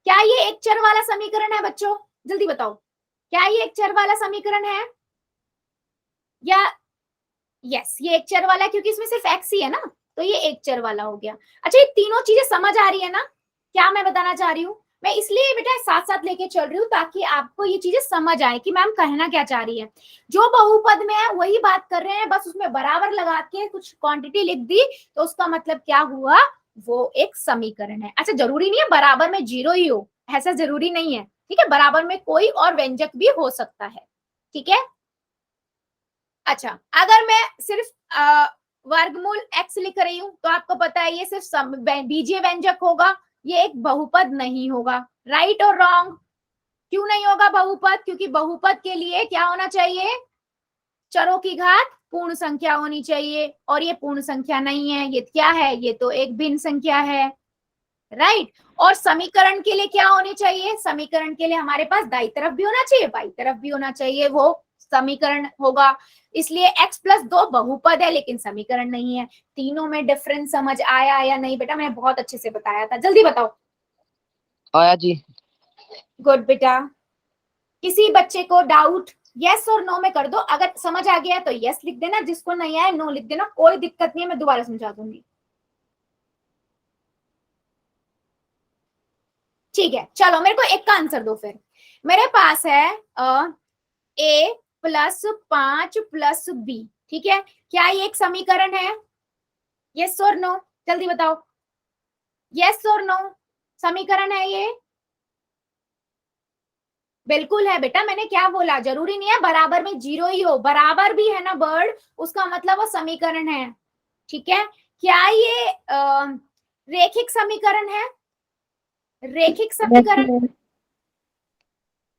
क्या ये एक चर वाला समीकरण है बच्चों, जल्दी बताओ, क्या ये एक चर वाला समीकरण है, या यस ये एक चर वाला है, क्योंकि इसमें सिर्फ x ही है ना, तो ये एक चर वाला हो गया। अच्छा, ये तीनों चीजें समझ आ रही है ना, क्या मैं बताना चाह रही हूँ, मैं इसलिए बेटा साथ साथ लेके चल रही हूँ ताकि आपको ये चीजें समझ आए कि मैम कहना क्या चाह रही है। जो बहुपद में है वही बात कर रहे हैं, बस उसमें बराबर लगा के कुछ क्वांटिटी लिख दी तो उसका मतलब क्या हुआ, वो एक समीकरण है। अच्छा, जरूरी नहीं है बराबर में जीरो ही हो, ऐसा जरूरी नहीं है, ठीक है, बराबर में कोई और व्यंजक भी हो सकता है, ठीक है। अच्छा, अगर मैं सिर्फ वर्गमूल x लिख रही हूं तो आपको पता है ये सिर्फ बीजीय व्यंजक होगा, ये एक बहुपद नहीं होगा। राइट और रॉन्ग? क्यों नहीं होगा बहुपद? क्योंकि बहुपद के लिए क्या होना चाहिए, चरों की घात पूर्ण संख्या होनी चाहिए, और ये पूर्ण संख्या नहीं है, ये क्या है, ये तो एक भिन्न संख्या है। राइट। और समीकरण के लिए क्या होनी चाहिए, समीकरण के लिए हमारे पास दाई तरफ भी होना चाहिए, बाई तरफ भी होना चाहिए, वो समीकरण होगा। इसलिए x+2 बहुपद है लेकिन समीकरण नहीं है। तीनों में डिफरेंस समझ आया या नहीं बेटा? मैंने बहुत अच्छे से बताया था, जल्दी बताओ। आया जी। गुड बेटा। किसी बच्चे को डाउट यस और नो में कर दो, अगर समझ आ गया तो यस लिख देना, जिसको नहीं आया नो लिख देना, कोई दिक्कत नहीं है, मैं दोबारा समझा दूंगी। ठीक है, चलो मेरे को एक का आंसर दो फिर। मेरे पास है a+5+b, ठीक है, क्या ये एक समीकरण है? यस और नो, जल्दी बताओ, यस और नो, समीकरण है ये? बिल्कुल है बेटा, मैंने क्या बोला, जरूरी नहीं है बराबर में जीरो ही हो, बराबर भी है ना बर्ड, उसका मतलब वो समीकरण है, ठीक है। क्या ये रेखिक समीकरण है? रेखिक समीकरण,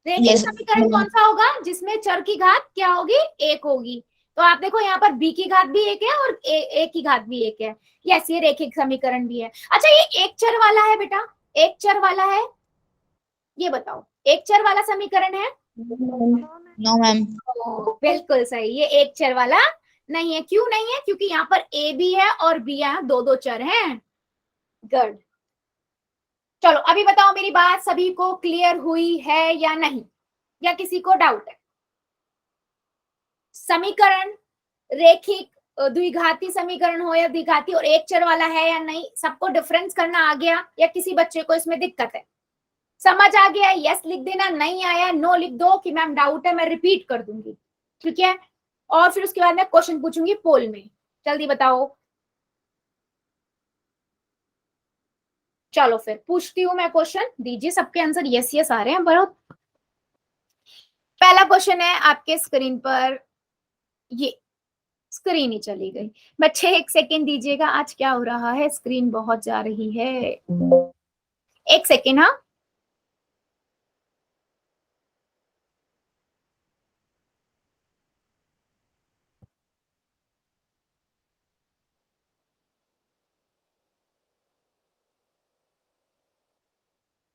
रेखिक समीकरण कौन सा होगा, जिसमें चर की घात क्या होगी, एक होगी। तो आप देखो यहाँ पर b की घात भी एक है और a की घात भी एक है। यस, ये रेखिक समीकरण भी है। अच्छा, ये एक चर वाला है बेटा, एक चर वाला है, ये बताओ, एक चर वाला समीकरण है? No ma'am. बिल्कुल सही, ये एक चर वाला नहीं है। क्यों नहीं है? क्योंकि यहाँ पर a भी है और b है, दो दो चर हैं। गुड। चलो अभी बताओ, मेरी बात सभी को क्लियर हुई है या नहीं, या किसी को डाउट है? समीकरण रेखिक, द्विघाती समीकरण हो या द्विघाती, और एक चर वाला है या नहीं, सबको डिफरेंस करना आ गया, या किसी बच्चे को इसमें दिक्कत है? समझ आ गया? यस लिख देना, नहीं आया नो लिख दो कि मैम डाउट है, मैं रिपीट कर दूंगी, ठीक है। और फिर उसके बाद मैं क्वेश्चन पूछूंगी पोल में, जल्दी बताओ। चलो फिर पूछती हूँ मैं क्वेश्चन, दीजिए सबके आंसर यस यस आ रहे हैं बहुत। पहला क्वेश्चन है आपके स्क्रीन पर, ये स्क्रीन ही चली गई बच्चे, एक सेकेंड दीजिएगा, आज क्या हो रहा है, स्क्रीन बहुत जा रही है, एक सेकेंड। हाँ,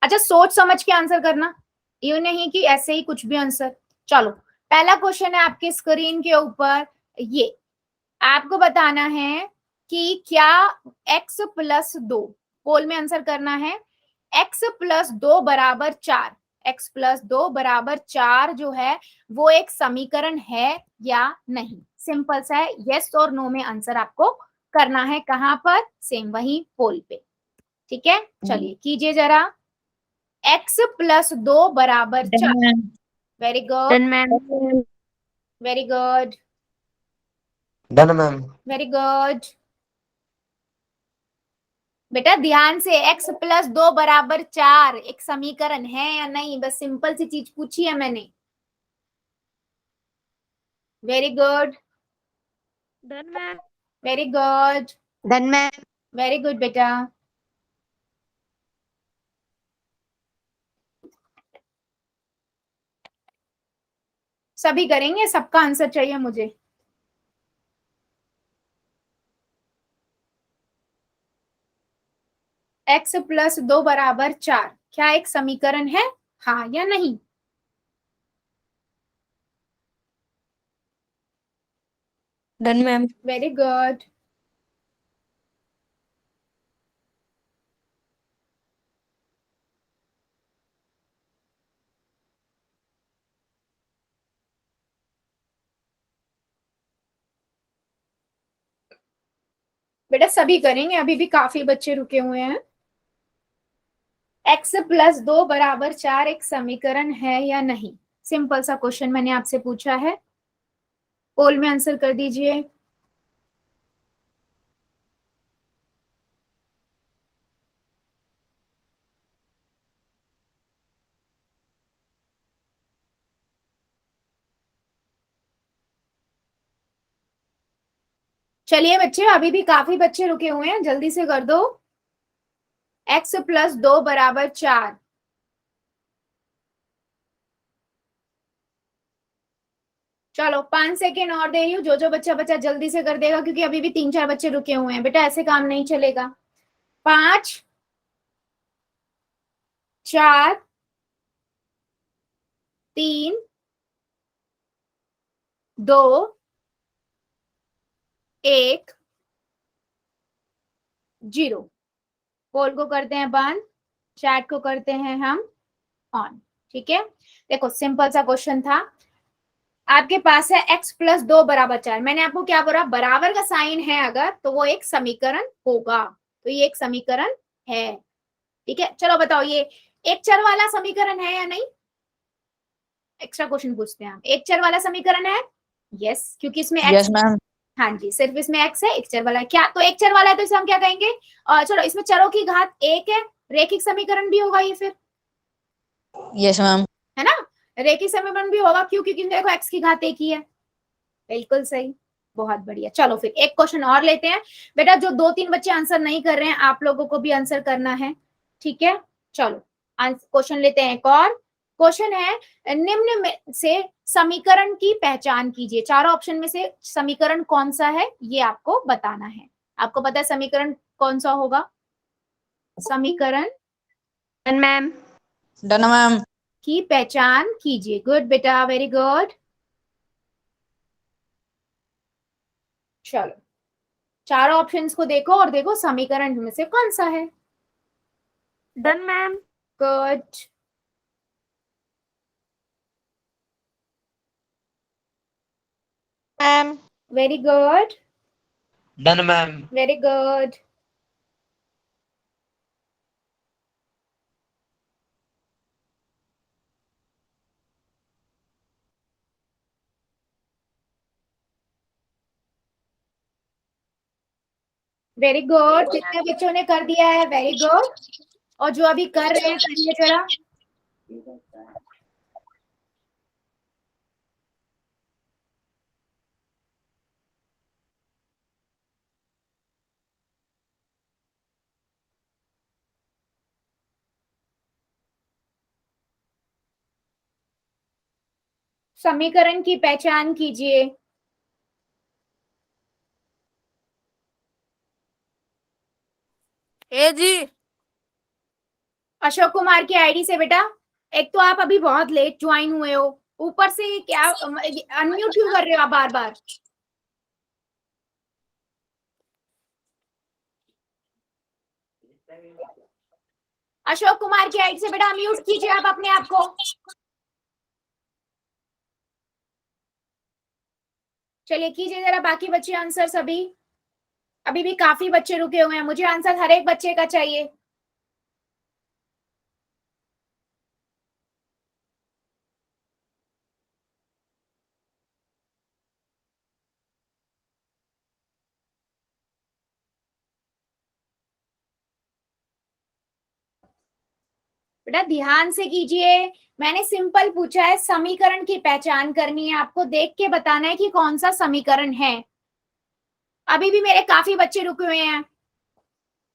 अच्छा सोच समझ के आंसर करना, ये नहीं कि ऐसे ही कुछ भी आंसर। चलो, पहला क्वेश्चन है आपके स्क्रीन के ऊपर, ये आपको बताना है कि क्या x+2, पोल में आंसर करना है, x+2 बराबर 4, x+2 बराबर 4 जो है वो एक समीकरण है या नहीं। सिंपल सा है, यस और नो में आंसर आपको करना है। कहां पर? सेम वही पोल पे, ठीक है। चलिए कीजिए जरा, x+2 बराबर 4। Very good, done ma'am. Very good, done ma'am. Very good. बेटा ध्यान से, x+2 बराबर 4 एक समीकरण है या नहीं, बस सिंपल सी चीज पूछी है मैंने। Very good, done ma'am. Very good, done ma'am. Very good बेटा। सभी करेंगे, सबका आंसर चाहिए मुझे। x+2 बराबर 4 क्या एक समीकरण है, हाँ या नहीं? Done ma'am. Very good. बेटा सभी करेंगे, अभी भी काफी बच्चे रुके हुए हैं। x प्लस 2 बराबर 4 एक समीकरण है या नहीं? सिंपल सा क्वेश्चन मैंने आपसे पूछा है, पोल में आंसर कर दीजिए। चलिए बच्चे, अभी भी काफी बच्चे रुके हुए हैं, जल्दी से कर दो। x प्लस 2 बराबर 4। चलो 5 सेकेंड और दे रही हूँ, जो बच्चा बच्चा जल्दी से कर देगा, क्योंकि अभी भी 3-4 बच्चे रुके हुए हैं। बेटा ऐसे काम नहीं चलेगा। 5 4 3 2 1 0। पोल को करते हैं बंद, चैट को करते हैं हम ऑन। ठीक है, देखो सिंपल सा क्वेश्चन था। आपके पास है x प्लस 2 बराबर 4। मैंने आपको क्या बोला, बराबर का साइन है अगर तो वो एक समीकरण होगा, तो ये एक समीकरण है। ठीक है, चलो बताओ ये एक चर वाला समीकरण है या नहीं? एक्स्ट्रा क्वेश्चन पूछते हैं हम। एक चर वाला समीकरण है? यस, क्योंकि इसमें x, यस मैम। हाँ जी, सिर्फ इसमें x है, एक चर वाला है। क्या तो एक चर वाला है तो इसे हम क्या कहेंगे? चलो इसमें चरों की घात 1 है, रेखिक समीकरण भी होगा ये फिर, यस मैम। है ना? रेखिक समीकरण भी होगा, क्यों? क्योंकि देखो x की घात 1 ही है। बिल्कुल सही, बहुत बढ़िया। चलो फिर एक क्वेश्चन और लेते हैं। बेटा जो 2-3 बच्चे आंसर नहीं कर रहे हैं, आप लोगों को भी आंसर करना है। ठीक है, चलो क्वेश्चन लेते हैं। एक और क्वेश्चन है, निम्न में से समीकरण की पहचान कीजिए। चारों ऑप्शन में से समीकरण कौन सा है ये आपको बताना है। आपको पता है समीकरण कौन सा होगा? समीकरण डन मैम। Done ma'am. की पहचान कीजिए। गुड बेटा, वेरी गुड। चलो चारों ऑप्शंस को देखो और देखो समीकरण में से कौन सा है। Done ma'am. Good, ma'am. Very good, done ma'am. Very good. Very good, जितने बच्चों ने कर दिया है वेरी गुड। और जो अभी कर रहे हैं करिए जरा। समीकरण की पहचान कीजिए। ए जी। अशोक कुमार की आईडी से बेटा। एक तो आप अभी बहुत लेट ज्वाइन हुए हो, ऊपर से क्या अनम्यूट क्यों कर रहे हो आप बार बार? अशोक कुमार की आईडी से बेटा अनम्यूट कीजिए आप अपने आप को। चलिए कीजिए जरा बाकी बच्चे आंसर सभी। अभी भी काफी बच्चे रुके हुए हैं, मुझे आंसर हर एक बच्चे का चाहिए। बेटा ध्यान से कीजिए, मैंने सिंपल पूछा है, समीकरण की पहचान करनी है, आपको देख के बताना है कि कौन सा समीकरण है। अभी भी मेरे काफी बच्चे रुके हुए हैं,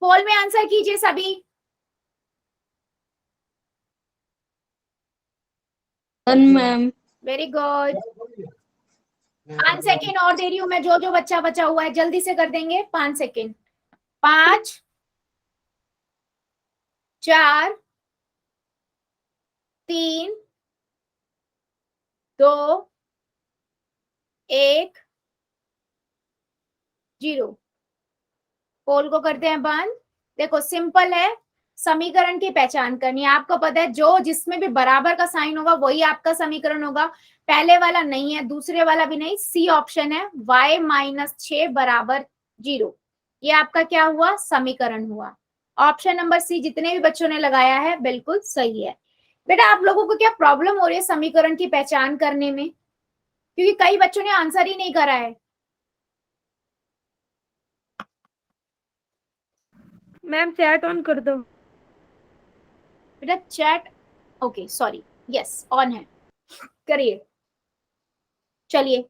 पोल में आंसर कीजिए सभी। Done ma'am. Very good. 5 second और दे रही हूं मैं, जो बच्चा बचा हुआ है जल्दी से कर देंगे। 5 सेकेंड। 5 4 3 2 1 0। पोल को करते हैं बंद। देखो सिंपल है, समीकरण की पहचान करनी है। आपको पता है जो जिसमें भी बराबर का साइन होगा वही आपका समीकरण होगा। पहले वाला नहीं है, दूसरे वाला भी नहीं, सी ऑप्शन है, y - 6 बराबर 0। ये आपका क्या हुआ? समीकरण हुआ। ऑप्शन नंबर सी जितने भी बच्चों ने लगाया है बिल्कुल सही है। बेटा आप लोगों को क्या प्रॉब्लम हो रही है समीकरण की पहचान करने में, क्योंकि कई बच्चों ने आंसर ही नहीं करा है। मैम चैट ऑन कर दो। बेटा chat, okay sorry, yes on है, करिए। चलिए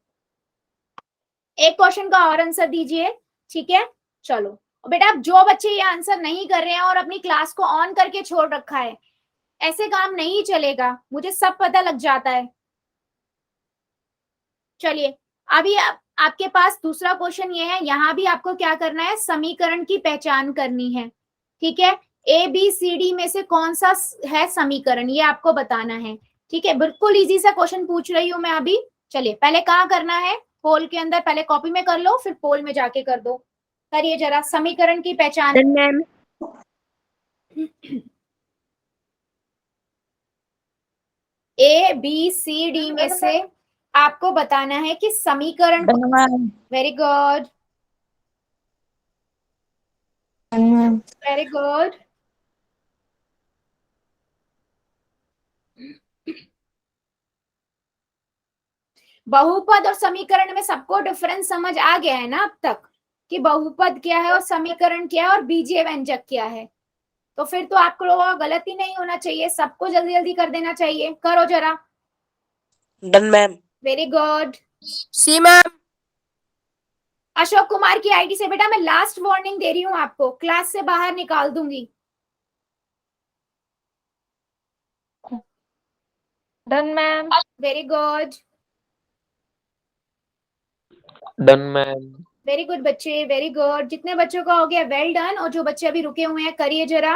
एक क्वेश्चन का और आंसर दीजिए, ठीक है। चलो बेटा अब जो बच्चे ये आंसर नहीं कर रहे हैं और अपनी क्लास को ऑन करके छोड़ रखा है, ऐसे काम नहीं चलेगा, मुझे सब पता लग जाता है। चलिए अभी आपके पास दूसरा क्वेश्चन ये है, यहां भी आपको क्या करना है, समीकरण की पहचान करनी है, ठीक है। ए बी सी डी में से कौन सा है समीकरण, ये आपको बताना है, ठीक है। बिल्कुल इजी सा क्वेश्चन पूछ रही हूं मैं अभी। चलिए पहले कहाँ करना है, पोल के अंदर, पहले कॉपी में कर लो फिर पोल में जाके कर दो। करिए जरा समीकरण की पहचान। Done ma'am. A B C D में से आपको बताना है कि समीकरण, done ma'am. Very good very good. बहुपद और समीकरण में सबको डिफरेंस समझ आ गया है ना अब तक, कि बहुपद क्या है और समीकरण क्या है और बीजीय व्यंजक क्या है। तो फिर तो आप लोगों का गलत ही नहीं होना चाहिए, सबको जल्दी जल्दी कर देना चाहिए। करो जरा। Done ma'am. Very good. See ma'am. Ashok Kumar की आईडी से बेटा मैं लास्ट वार्निंग दे रही हूँ आपको, क्लास से बाहर निकाल दूंगी। Done ma'am. Very good done ma'am. Very good बच्चे, वेरी गुड। जितने बच्चों का हो गया वेल डन, और जो बच्चे अभी रुके हुए हैं करिए जरा।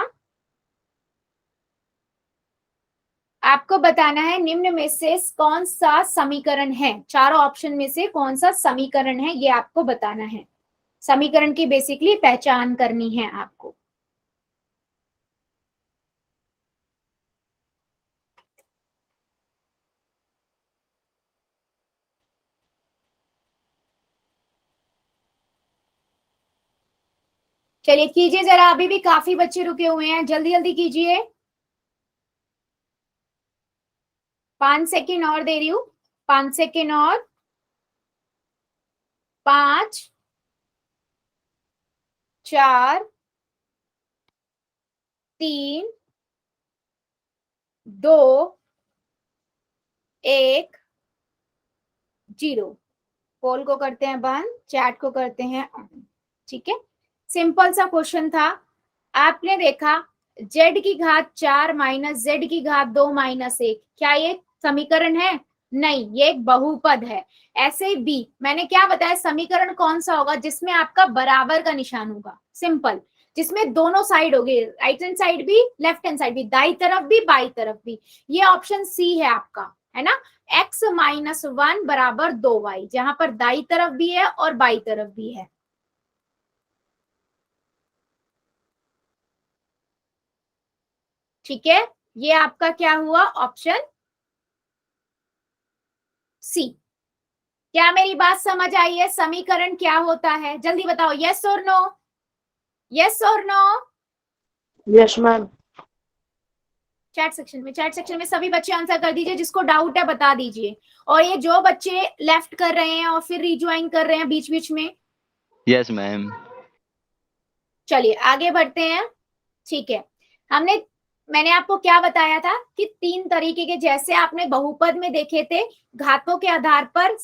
आपको बताना है निम्न में से कौन सा समीकरण है, चारों ऑप्शन में से कौन सा समीकरण है ये आपको बताना है। समीकरण की बेसिकली पहचान करनी है आपको। चलिए कीजिए जरा, अभी भी काफी बच्चे रुके हुए हैं, जल्दी जल्दी कीजिए। 5 सेकेंड और दे रही हूँ, 5 सेकेंड और, 5 4 3 2 1 0। पोल को करते हैं बंद, चैट को करते हैं ऑन, ठीक है। सिंपल सा क्वेश्चन था। आपने देखा z की घात 4 माइनस z की घात 2 माइनस 1, क्या ये समीकरण है? नहीं, ये एक बहुपद है। ऐसे ही बी, मैंने क्या बताया, समीकरण कौन सा होगा जिसमें आपका बराबर का निशान होगा, सिंपल, जिसमें दोनों साइड होगी, राइट हैंड साइड भी लेफ्ट हैंड साइड भी, दाई तरफ भी बाई तरफ भी। ये ऑप्शन सी है आपका, है ना। x माइनस 1 बराबर 2y, जहां पर दाई तरफ भी है और बाई तरफ भी है। ठीक है, ये आपका क्या हुआ, ऑप्शन सी। क्या मेरी बात समझ आई है? समीकरण क्या होता है जल्दी बताओ, यस और नो, यस और no. Yes ma'am. Chat section में सभी बच्चे आंसर कर दीजिए, जिसको डाउट है बता दीजिए। और ये जो बच्चे लेफ्ट कर रहे हैं और फिर रिज्वाइन कर रहे हैं बीच बीच में, यस मैम। चलिए आगे बढ़ते हैं, ठीक है। मैंने आपको क्या बताया था कि 3 तरीके के, जैसे आपने बहुपद में देखे थे, घातों के आधार पर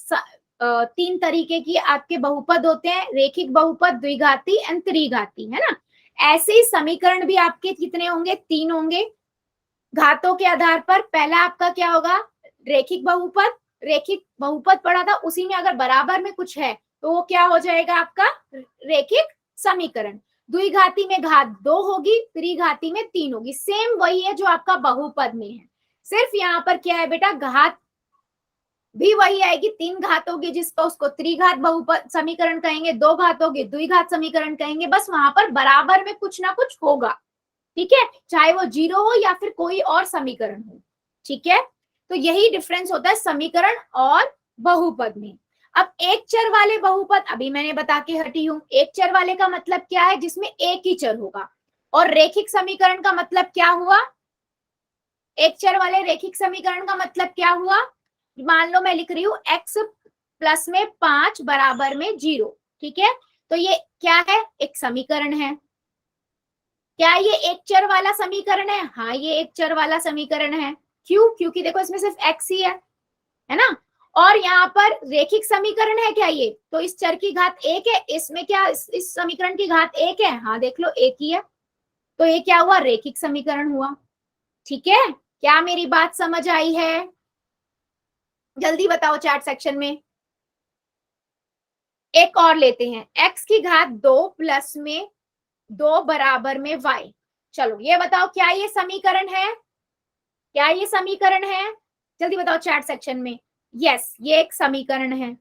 3 तरीके की आपके बहुपद होते हैं, रेखिक बहुपद, द्विघाती एंड त्रिघाती, है ना। ऐसे ही समीकरण भी आपके कितने होंगे, 3 होंगे। घातों के आधार पर पहला आपका क्या होगा, रेखिक बहुपद। रेखिक बहुपद पढ़ा था, उसी में अगर बराबर में कुछ है तो वो क्या हो जाएगा आपका रेखिक समीकरण। द्विघाती में घात 2 होगी, त्रिघाती में 3 होगी। सेम वही है जो आपका बहुपद में है, सिर्फ यहाँ पर क्या है बेटा, घात भी वही आएगी, 3 घात होगी जिसको उसको त्रिघात बहुपद समीकरण कहेंगे, 2 घात होगी द्विघात समीकरण कहेंगे, बस वहां पर बराबर में कुछ ना कुछ होगा, ठीक है, चाहे वो 0 हो या फिर कोई और समीकरण हो, ठीक है। तो यही डिफरेंस होता है समीकरण और बहुपद में। अब एक चर वाले बहुपद अभी मैंने बता के हटी हूं। एक चर वाले का मतलब क्या है, जिसमें एक ही चर होगा, और रेखिक समीकरण का मतलब क्या हुआ? एक चर वाले रेखिक समीकरण का मतलब क्या हुआ? मान लो मैं लिख रही हूं x प्लस में 5 बराबर में 0, ठीक है, तो ये क्या है? एक समीकरण है। क्या ये एक चर वाला समीकरण है? हाँ, ये एक चर वाला समीकरण है। क्यों? क्योंकि देखो इसमें सिर्फ x ही है ना, और यहाँ पर रेखिक समीकरण है क्या ये? तो इस चर की घात 1 है, इसमें क्या इस समीकरण की घात 1 है? हाँ देख लो 1 ही है, तो ये क्या हुआ? रेखिक समीकरण हुआ। ठीक है, क्या मेरी बात समझ आई है? जल्दी बताओ चैट सेक्शन में। एक और लेते हैं, x की घात 2 प्लस में 2 बराबर में y। चलो ये बताओ क्या ये समीकरण है? क्या ये समीकरण है? जल्दी बताओ चैट सेक्शन में। यस, ये एक समीकरण है।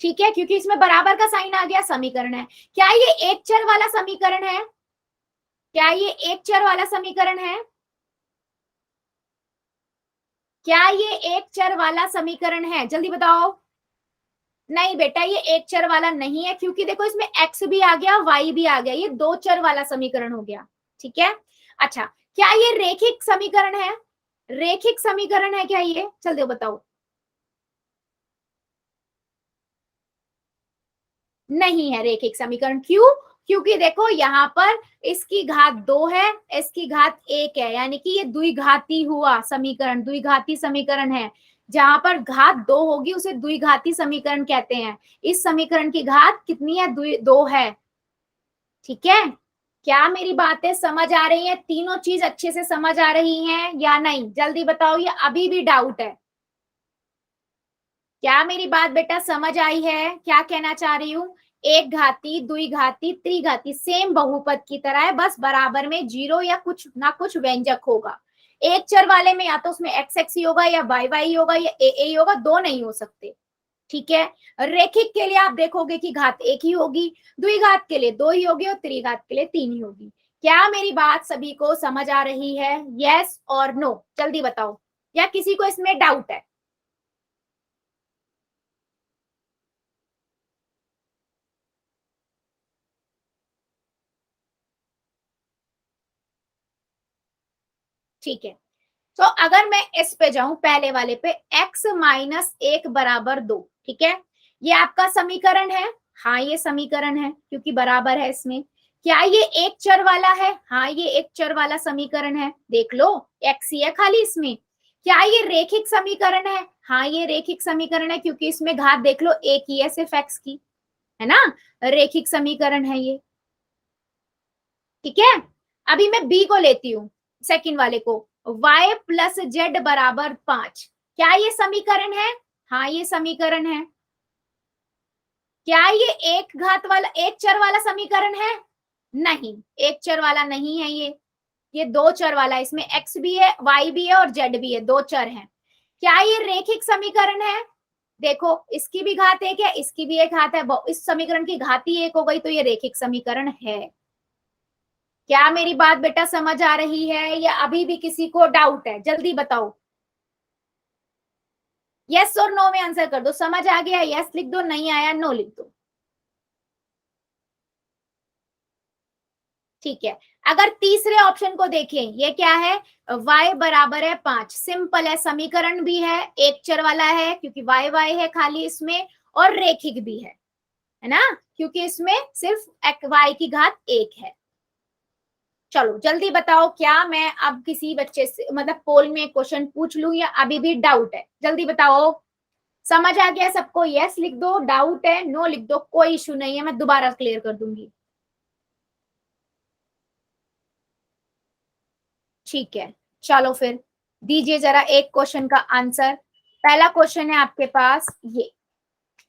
ठीक है, क्योंकि इसमें बराबर का साइन आ गया, समीकरण है। क्या ये एक चर वाला समीकरण है? क्या ये एक चर वाला समीकरण है? क्या ये एक चर वाला समीकरण है? जल्दी बताओ। नहीं बेटा, ये एक चर वाला नहीं है, क्योंकि देखो इसमें x भी आ गया, y भी आ गया, ये दो चर वाला समीकरण हो गया। ठीक है, अच्छा, क्या ये रेखिक समीकरण है? रेखिक समीकरण है क्या ये? जल्दी बताओ। नहीं है रेखिक समीकरण। क्यों? क्योंकि देखो यहाँ पर इसकी घात 2 है, इसकी घात 1 है, यानी कि ये द्विघाती हुआ समीकरण, द्विघाती समीकरण है। जहां पर घात 2 होगी उसे द्विघाती समीकरण कहते हैं। इस समीकरण की घात कितनी है? 2 है। ठीक है, क्या मेरी बातें समझ आ रही है? तीनों चीज अच्छे से समझ आ रही हैं या नहीं? जल्दी बताओ, ये अभी भी डाउट है? क्या मेरी बात बेटा समझ आई है? क्या कहना चाह रही हूँ? एक घाती, द्विघाती, त्रिघाती सेम बहुपद की तरह है, बस बराबर में 0 या कुछ ना कुछ व्यंजक होगा। एक चर वाले में या तो उसमें x x ही होगा या y y होगा या a a होगा, दो नहीं हो सकते। ठीक है, रेखिक के लिए आप देखोगे कि घात 1 ही होगी, द्विघात के लिए 2 ही होगी और त्रिघात के लिए 3 ही होगी। क्या मेरी बात सभी को समझ आ रही है? यस और नो, जल्दी बताओ, या किसी को इसमें डाउट है? ठीक है, तो अगर मैं इस पे जाऊं, पहले वाले पे, x माइनस 1 बराबर 2, ठीक है, ये आपका समीकरण है। हाँ ये समीकरण है, क्योंकि बराबर है इसमें। क्या ये एक चर वाला है? हाँ ये एक चर वाला समीकरण है, देख लो x ही है खाली इसमें। क्या ये रेखिक समीकरण है? हाँ ये रेखिक समीकरण है, क्योंकि इसमें घात देख लो एक ही है, सिर्फ x की, है ना, रेखिक समीकरण है ये। ठीक है, अभी मैं b को लेती हूँ, सेकंड वाले को, y प्लस जेड बराबर 5। क्या ये समीकरण है? हाँ ये समीकरण है। क्या ये एक घात वाला, एक चर वाला समीकरण है? नहीं, एक चर वाला नहीं है ये दो चर वाला है। इसमें x भी है, y भी है और z भी है, दो चर हैं। क्या ये रेखिक समीकरण है? देखो इसकी भी घात 1 है, इसकी भी एक घात है, इस समीकरण की घात ही 1 हो गई, तो ये रेखिक समीकरण है। क्या मेरी बात बेटा समझ आ रही है या अभी भी किसी को डाउट है? जल्दी बताओ, यस और नो में आंसर कर दो। समझ आ गया यस लिख दो, नहीं आया नो लिख दो। ठीक है, अगर तीसरे ऑप्शन को देखें, ये क्या है? y बराबर है 5, सिंपल है, समीकरण भी है, एक चर वाला है क्योंकि y y है खाली इसमें, और रेखिक भी है ना, क्योंकि इसमें सिर्फ y की घात 1 है। चलो जल्दी बताओ, क्या मैं अब किसी बच्चे से मतलब पोल में क्वेश्चन पूछ लूं या अभी भी डाउट है? जल्दी बताओ, समझ आ गया सबको? यस लिख दो, डाउट है नो लिख दो, कोई इशू नहीं है, मैं दोबारा क्लियर कर दूंगी। ठीक है, चलो फिर दीजिए जरा एक क्वेश्चन का आंसर। पहला क्वेश्चन है आपके पास ये,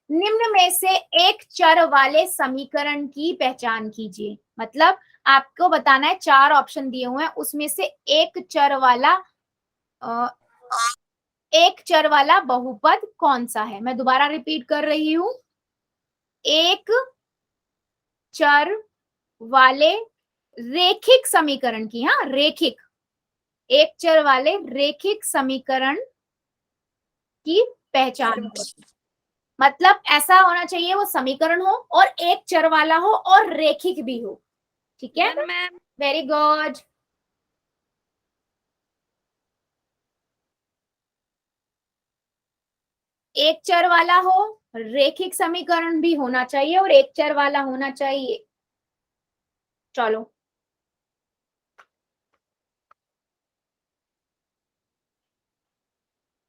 निम्न में से एक चर वाले समीकरण की पहचान कीजिए। मतलब आपको बताना है, 4 ऑप्शन दिए हुए हैं, उसमें से एक चर वाला बहुपद कौन सा है? मैं दोबारा रिपीट कर रही हूं, एक चर वाले रेखिक समीकरण की, हाँ रेखिक, एक चर वाले रेखिक समीकरण की पहचान कीजिए। मतलब ऐसा होना चाहिए वो समीकरण हो और एक चर वाला हो और रेखिक भी हो। ठीक है, Done, ma'am. Very good. एक चर वाला हो, रेखिक समीकरण भी होना चाहिए और एक चर वाला होना चाहिए। चलो,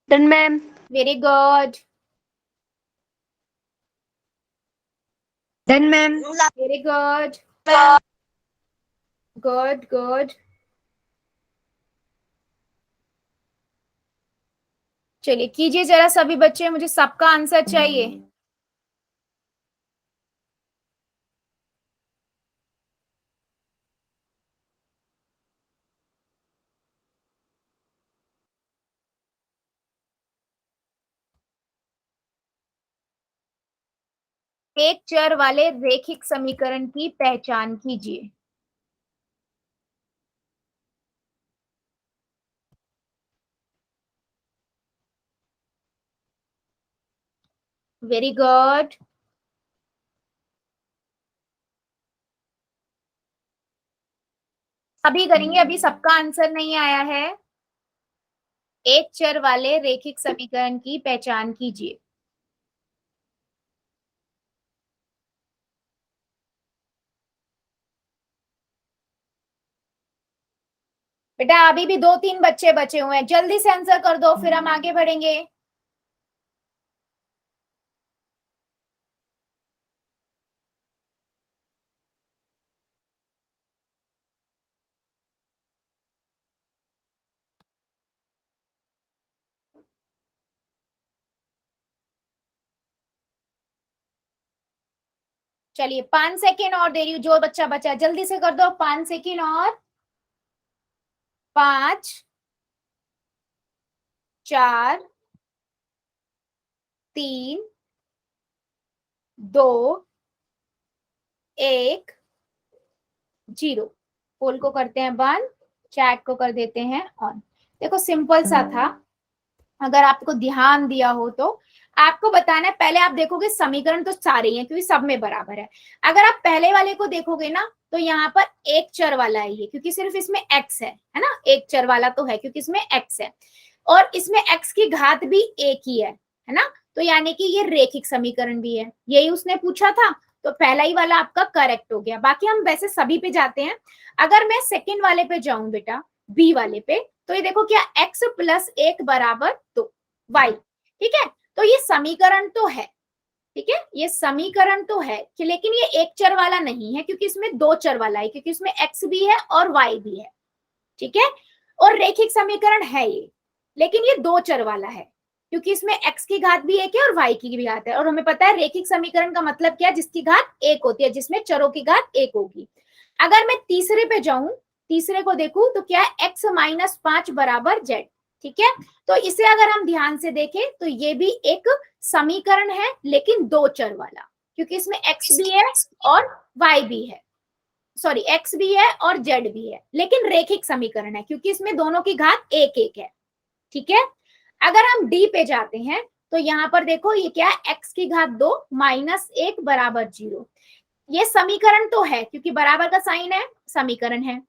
Done, ma'am. Very good, Done, ma'am. Very good, good good. चलिए कीजिए जरा सभी बच्चे, मुझे सबका आंसर चाहिए। एक चर वाले रेखिक समीकरण की पहचान कीजिए। वेरी गुड, अभी करेंगे, अभी सबका आंसर नहीं आया है। एक चर वाले रेखिक समीकरण की पहचान कीजिए। बेटा अभी भी 2-3 बच्चे बचे हुए हैं, जल्दी से आंसर कर दो, फिर हम आगे बढ़ेंगे। चलिए 5 सेकेंड और दे रही हूँ, जो बच्चा बचा है जल्दी से कर दो, 5 सेकेंड और। 5 4 3 2 1 0। पोल को करते हैं बंद, चैट को कर देते हैं ऑन। देखो सिंपल सा था, अगर आपको ध्यान दिया हो तो आपको बताना है। पहले आप देखोगे समीकरण तो सारे ही हैं क्योंकि सब में बराबर है। अगर आप पहले वाले को देखोगे ना तो यहाँ पर एक चर वाला है ये, क्योंकि सिर्फ इसमें x है ना, एक चर वाला तो है क्योंकि इसमें x है और इसमें x की घात भी एक ही है ना, तो यानी कि ये रेखिक समीकरण भी है। यही उसने पूछा था, तो पहला ही वाला आपका करेक्ट हो गया। बाकी हम वैसे सभी पे जाते हैं। अगर मैं सेकेंड वाले पे जाऊं बेटा, बी वाले पे, तो ये देखो क्या x प्लस 1 बराबर 2 y, ठीक है। तो ये समीकरण तो है, ठीक है, ये समीकरण तो है कि, लेकिन ये एक चर वाला नहीं है क्योंकि इसमें दो चर वाला है, क्योंकि इसमें x भी है और y भी है, ठीक है। और रेखिक समीकरण है ये, लेकिन ये दो चर वाला है क्योंकि इसमें x की घात भी एक है और y की भी घात है। और हमें पता है रेखिक समीकरण का मतलब क्या है, जिसकी घात एक होती है, जिसमें चरों की घात एक होगी। अगर मैं तीसरे पे जाऊं, तीसरे को देखूं तो क्या है, x माइनस 5 बराबर z, ठीक है। तो इसे अगर हम ध्यान से देखें तो ये भी एक समीकरण है, लेकिन दो चर वाला, क्योंकि इसमें x भी है और y भी है, सॉरी x भी है और z भी है, लेकिन रेखिक समीकरण है क्योंकि इसमें दोनों की घात एक एक है, ठीक है। अगर हम d पे जाते हैं तो यहाँ पर देखो ये क्या है, x की घात 2 माइनस 1 बराबर 0। ये समीकरण तो है क्योंकि बराबर का साइन है, समीकरण है।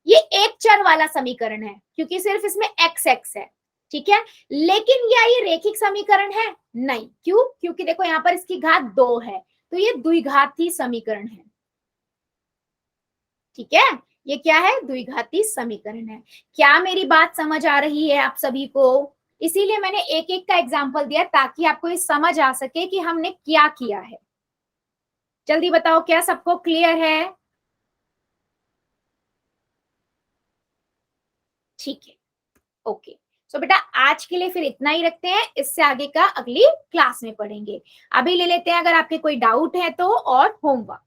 ये एक चर वाला समीकरण है क्योंकि सिर्फ इसमें x है, ठीक है। लेकिन क्या ये रेखिक समीकरण है? नहीं। क्यों? क्योंकि देखो यहाँ पर इसकी घात 2 है, तो ये द्विघाती समीकरण है, ठीक है। ये क्या है? द्विघाती समीकरण है। क्या मेरी बात समझ आ रही है आप सभी को? इसीलिए मैंने एक एक का एग्जाम्पल दिया ताकि आपको ये समझ आ सके कि हमने क्या किया है। जल्दी बताओ, क्या सबको क्लियर है? ठीक है, ओके। सो बेटा आज के लिए फिर इतना ही रखते हैं, इससे आगे का अगली क्लास में पढ़ेंगे। अभी ले लेते हैं अगर आपके कोई डाउट है तो, और होमवर्क।